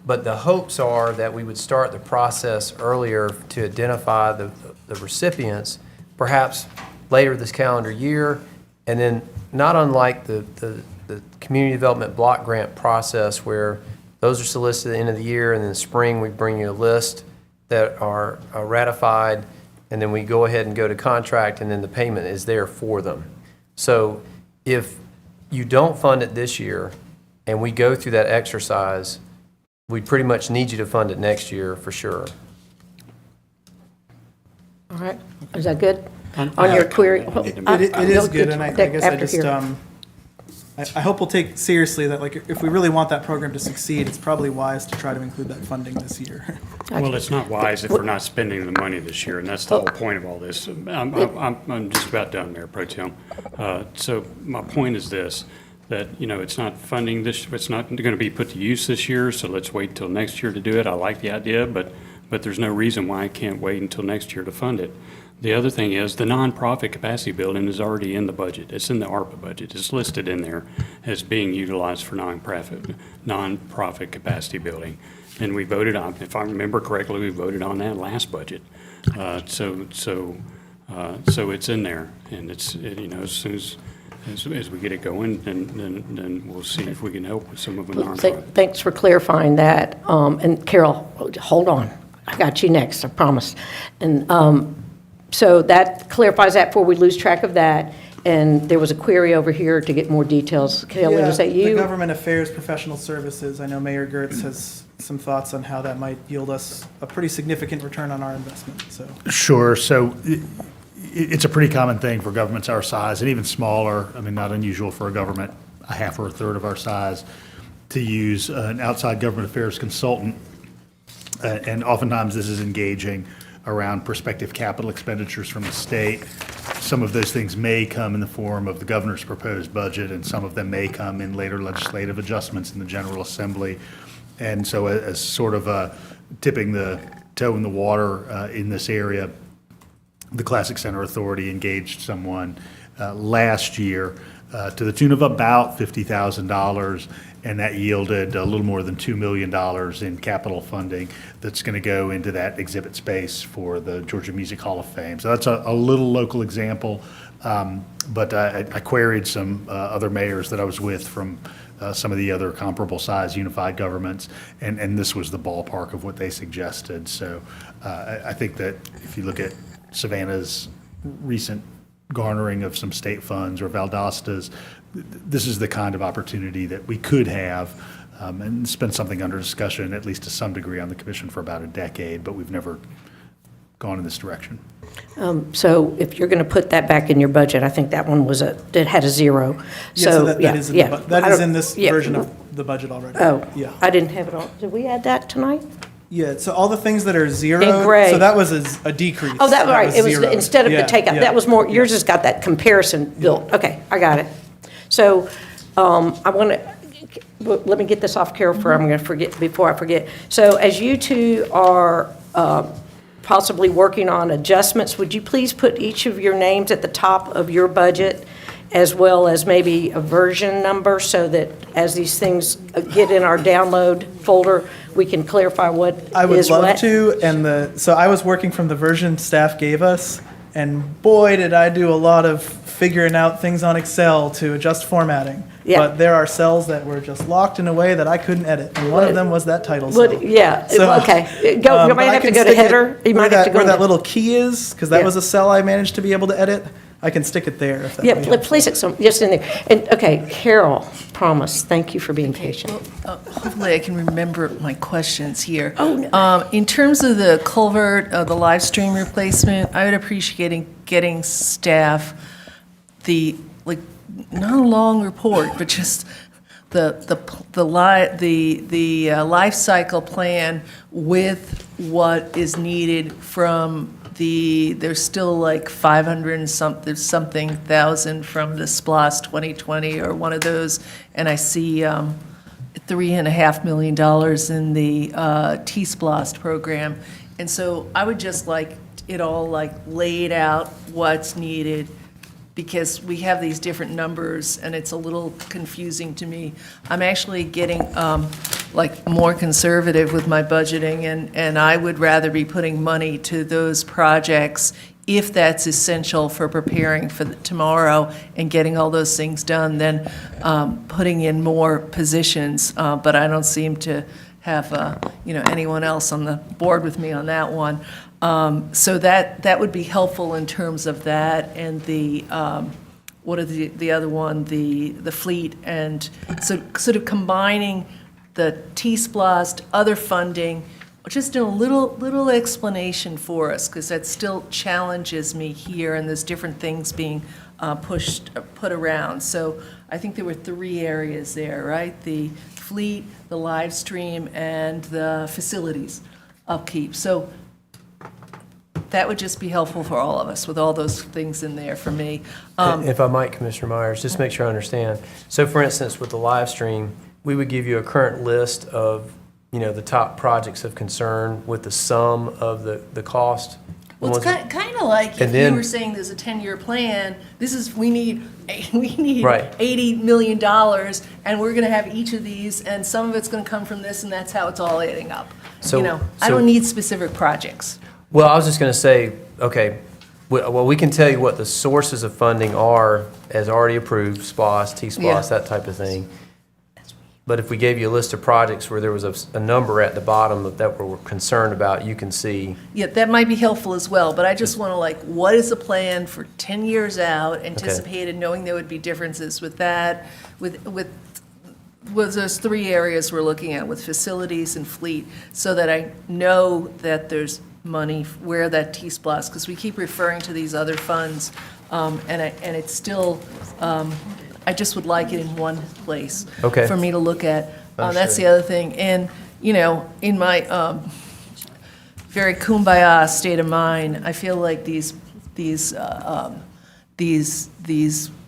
but the hopes are that we would start the process earlier to identify the recipients, perhaps later this calendar year, and then not unlike the community development block grant process where those are solicited at the end of the year, and in the spring we bring you a list that are ratified, and then we go ahead and go to contract, and then the payment is there for them. So if you don't fund it this year and we go through that exercise, we pretty much need you to fund it next year for sure. All right, is that good? On your query? It is good, and I guess I just, I hope we'll take seriously that, if we really want that program to succeed, it's probably wise to try to include that funding this year. Well, it's not wise if we're not spending the money this year, and that's the whole point of all this. I'm just about done, Mayor Pro Tem. So my point is this, that, it's not funding this, it's not going to be put to use this year, so let's wait till next year to do it. I like the idea, but but there's no reason why I can't wait until next year to fund it. The other thing is, the nonprofit capacity building is already in the budget. It's in the ARPA budget. It's listed in there as being utilized for nonprofit capacity building. And we voted on, if I remember correctly, we voted on that last budget. So it's in there, and it's, as soon as we get it going, then we'll see if we can help with some of the nonprofit. Thanks for clarifying that. And Carol, hold on. I got you next, I promise. And so that clarifies that before we lose track of that. And there was a query over here to get more details. Kelly, was that The you? Government Affairs Professional Services, I know Mayor Gertz has some thoughts on how that might yield us a pretty significant return on our investment, so. Sure. So it's a pretty common thing for governments our size and even smaller, I mean, not unusual for a government a half or a third of our size, to use an outside government affairs consultant. And oftentimes this is engaging around prospective capital expenditures from the state. Some of those things may come in the form of the governor's proposed budget, and some of them may come in later legislative adjustments in the General Assembly. And so as sort of tipping the toe in the water in this area, the Classic Center Authority engaged someone last year to the tune of about $50,000, and that yielded a little more than $2 million in capital funding that's going to go into that exhibit space for the Georgia Music Hall of Fame. So that's a little local example, but I queried some other mayors that I was with from some of the other comparable size unified governments, and this was the ballpark of what they suggested. So I think that if you look at Savannah's recent garnering of some state funds, or Valdosta's, this is the kind of opportunity that we could have, and it's been something under discussion, at least to some degree, on the commission for about a decade, but we've never gone in this direction. So if you're going to put that back in your budget, I think that one was it had a zero. Yeah, so that is in the that is in this yeah. version of the budget already. Oh, Yeah. I didn't have it on. Did we add that tonight? Yeah, so all the things that are zero, In gray. so that was a decrease. Oh, that, right, it was, zero. instead of the Yeah, takeout, yeah. that was more, yours has got that comparison built. Okay, I got it. So, I want to, let me get this off Carol for, I'm going to forget, before I forget. So as you two are possibly working on adjustments, would you please put each of your names at the top of your budget, as well as maybe a version number, so that as these things get in our download folder, we can clarify what is what? I would love to, and so I was working from the version staff gave us, and boy, did I do a lot of figuring out things on Excel to adjust formatting. Yeah. But there are cells that were just locked in a way that I couldn't edit, and one of them was that title cell. Would, yeah, So, okay. You but might I have to can go to stick it header. You might where have to go where that into- little key is, because that Yeah. was a cell I managed to be able to edit. I can stick it there if that Yeah, would be helpful. place it just in there. And, okay, Carol, promise, thank you for being patient. Hopefully I can remember my questions here. Oh, no. In terms of the culvert, the live stream replacement, I would appreciate getting staff not a long report, but just the life cycle plan with what is needed from there's still like 500 and something thousand from the SPLOST 2020 or one of those, and I see $3.5 million in the T-SPLOST program. And so I would just like it all like laid out what's needed, because we have these different numbers and it's a little confusing to me. I'm actually getting like more conservative with my budgeting, and I would rather be putting money to those projects if that's essential for preparing for tomorrow and getting all those things done, than putting in more positions. But I don't seem to have anyone else on the board with me on that one. So that would be helpful in terms of that, and the what are the other one, the fleet, and so sort of combining the T-SPLOST, other funding, just a little explanation for us, because that still challenges me here, and there's different things being put around. So I think there were 3 areas there, right? The fleet, the live stream, and the facilities upkeep. So that would just be helpful for all of us, with all those things in there for me. If I might, Commissioner Myers, just make sure I understand. So for instance, with the live stream, we would give you a current list of the top projects of concern with the sum of the cost. Well, it's kind of like if And you then- were saying there's a 10-year plan, we need Right. $80 million, and we're going to have each of these, and some of it's going to come from this, and that's how it's all adding up. So- I so- don't need specific projects. Well, I was just going to say, okay, well, we can tell you what the sources of funding are as already approved, SPOS, T-SPOS, Yeah. that type of thing. But if we gave you a list of projects where there was a number at the bottom that we're concerned about, you can see. Yeah, that might be helpful as well, but I just want to what is the plan for 10 years out, anticipated, knowing there would be differences with that, with those 3 areas we're looking at, with facilities and fleet, so that I know that there's money where that T-SPOS, because we keep referring to these other funds, and it's still, I just would like it in one place. Okay. For me to look at. That's Understood. the other thing. And, in my very kumbaya state of mind, I feel like these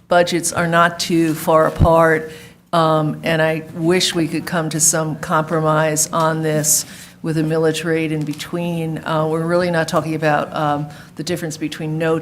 budgets are not too far apart, and I wish we could come to some compromise on this with a millage rate in between. We're really not talking about the difference between no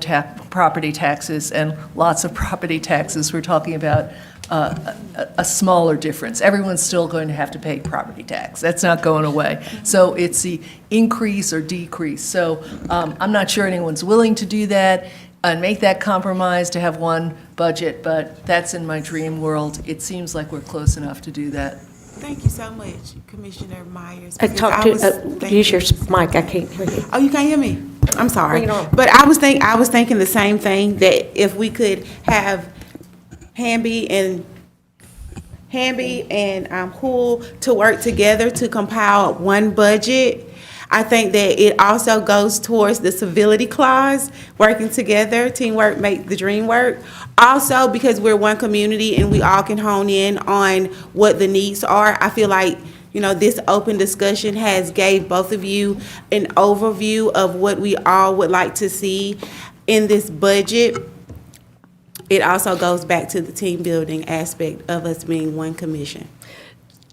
property taxes and lots of property taxes. We're talking about a smaller difference. Everyone's still going to have to pay property tax. That's not going away. So it's the increase or decrease. So I'm not sure anyone's willing to do that and make that compromise to have one budget, but that's in my dream world. It seems like we're close enough to do that. Thank you so much, Commissioner Myers. I because talked was to, use your thinking- mic, I can't hear you. Oh, you can't hear me? I'm sorry. Bring it on. But I was thinking the same thing, that if we could have Hamby and Hool to work together to compile one budget. I think that it also goes towards the civility clause, working together, teamwork make the dream work. Also, because we're one community and we all can hone in on what the needs are, I feel like, this open discussion has gave both of you an overview of what we all would like to see in this budget. It also goes back to the team building aspect of us being one commission.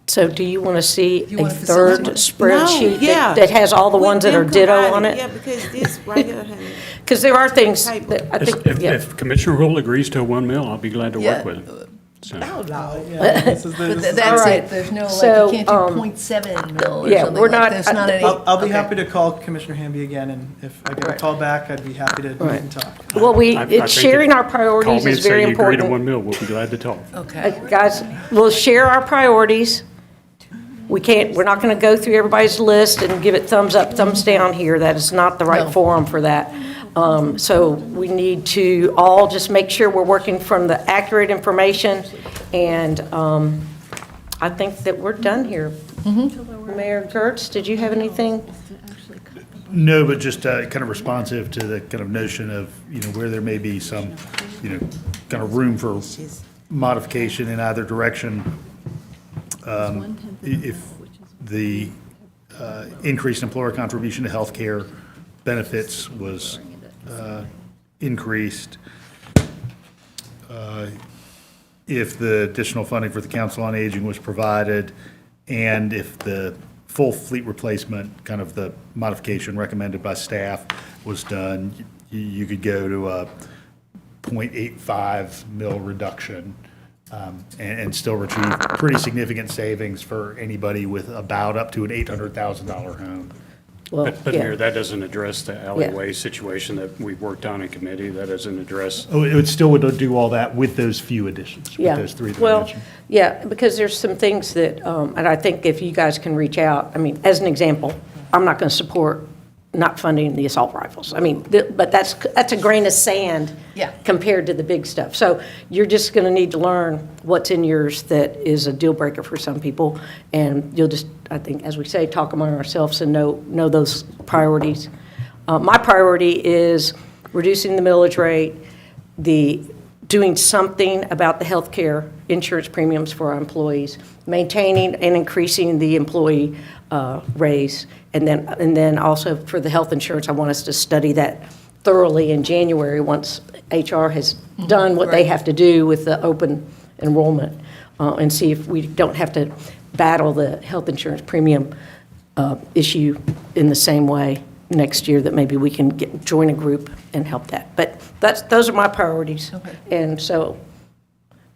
So do you want to see You a want a third facility? spreadsheet yeah. that has all the ones that are We've ditto been on provided- it? Yeah, because this right here, honey. Because there are things that I think, If yeah. if Commissioner Rule agrees to a 1 mil, I'll be glad to Yeah. work with him. So- Yeah, this is the- But this is- that's right. it. There's no, So, you can't do 0.7 mil or yeah, something we're like, not- there's not any. I'll be Okay. happy to call Commissioner Hamby again, and if I get a Right. call back, I'd be happy to meet and talk. Well, I think sharing if- our priorities Call me is and say very you agree to important. 1 mil, we'll be glad to talk. Okay. Guys, we'll share our priorities. We're not going to go through everybody's list and give it thumbs up, thumbs down here. That is not the right No. forum for that. So we need to all just make sure we're working from the accurate information, and I think that we're done here. Mayor Gertz, did you have anything? No, but just kind of responsive to the kind of notion of, where there may be some, kind of room for modification in either direction. If the increased employer contribution to healthcare benefits was increased, if the additional funding for the Council on Aging was provided, and if the full fleet replacement, kind of the modification recommended by staff was done, you could go to a 0.85 mil reduction, and still achieve pretty significant savings for anybody with about up to an $800,000 home. Well, But yeah. Mayor, that doesn't address the alleyway situation that we worked on in committee. That doesn't address, Oh, it would still do all that with those few additions, with Yeah. those 3 that I Well, mentioned. yeah, because there's some things that, and I think if you guys can reach out, as an example, I'm not going to support not funding the assault rifles. But that's a grain of sand Yeah. compared to the big stuff. So you're just going to need to learn what's in yours that is a deal breaker for some people, and you'll just, I think, as we say, talk among ourselves and know those priorities. My priority is reducing the millage rate, doing something about the healthcare insurance premiums for our employees, maintaining and increasing the employee raise, and then also for the health insurance, I want us to study that thoroughly in January once HR has done what they Right. have to do with the open enrollment. and see if we don't have to battle the health insurance premium issue in the same way next year, that maybe we can join a group and help that. But those are my priorities. And so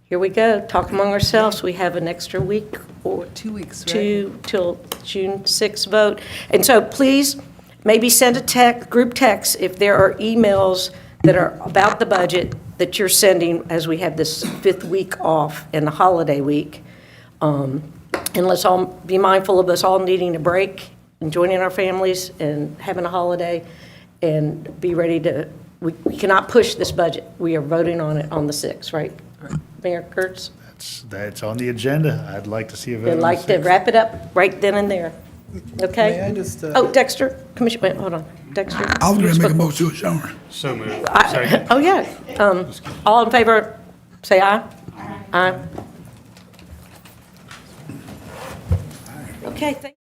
here we go, talk among ourselves. We have an extra week or 2 weeks, right? till June 6th vote. And so please, maybe send a group text if there are emails that are about the budget that you're sending as we have this 5th week off and the holiday week. And let's all be mindful of us all needing a break and joining our families and having a holiday, and be ready to, we cannot push this budget. We are voting on it on the 6th, right? Mayor Kurtz? That's on the agenda. I'd like to see a vote. I'd like to wrap it up right then and there. Okay? May I just, Oh, Dexter, Commissioner, wait, hold on. Dexter? I was going to make a motion to adjourn. So moved. Oh, yeah. All in favor, say aye. Aye. Okay, thank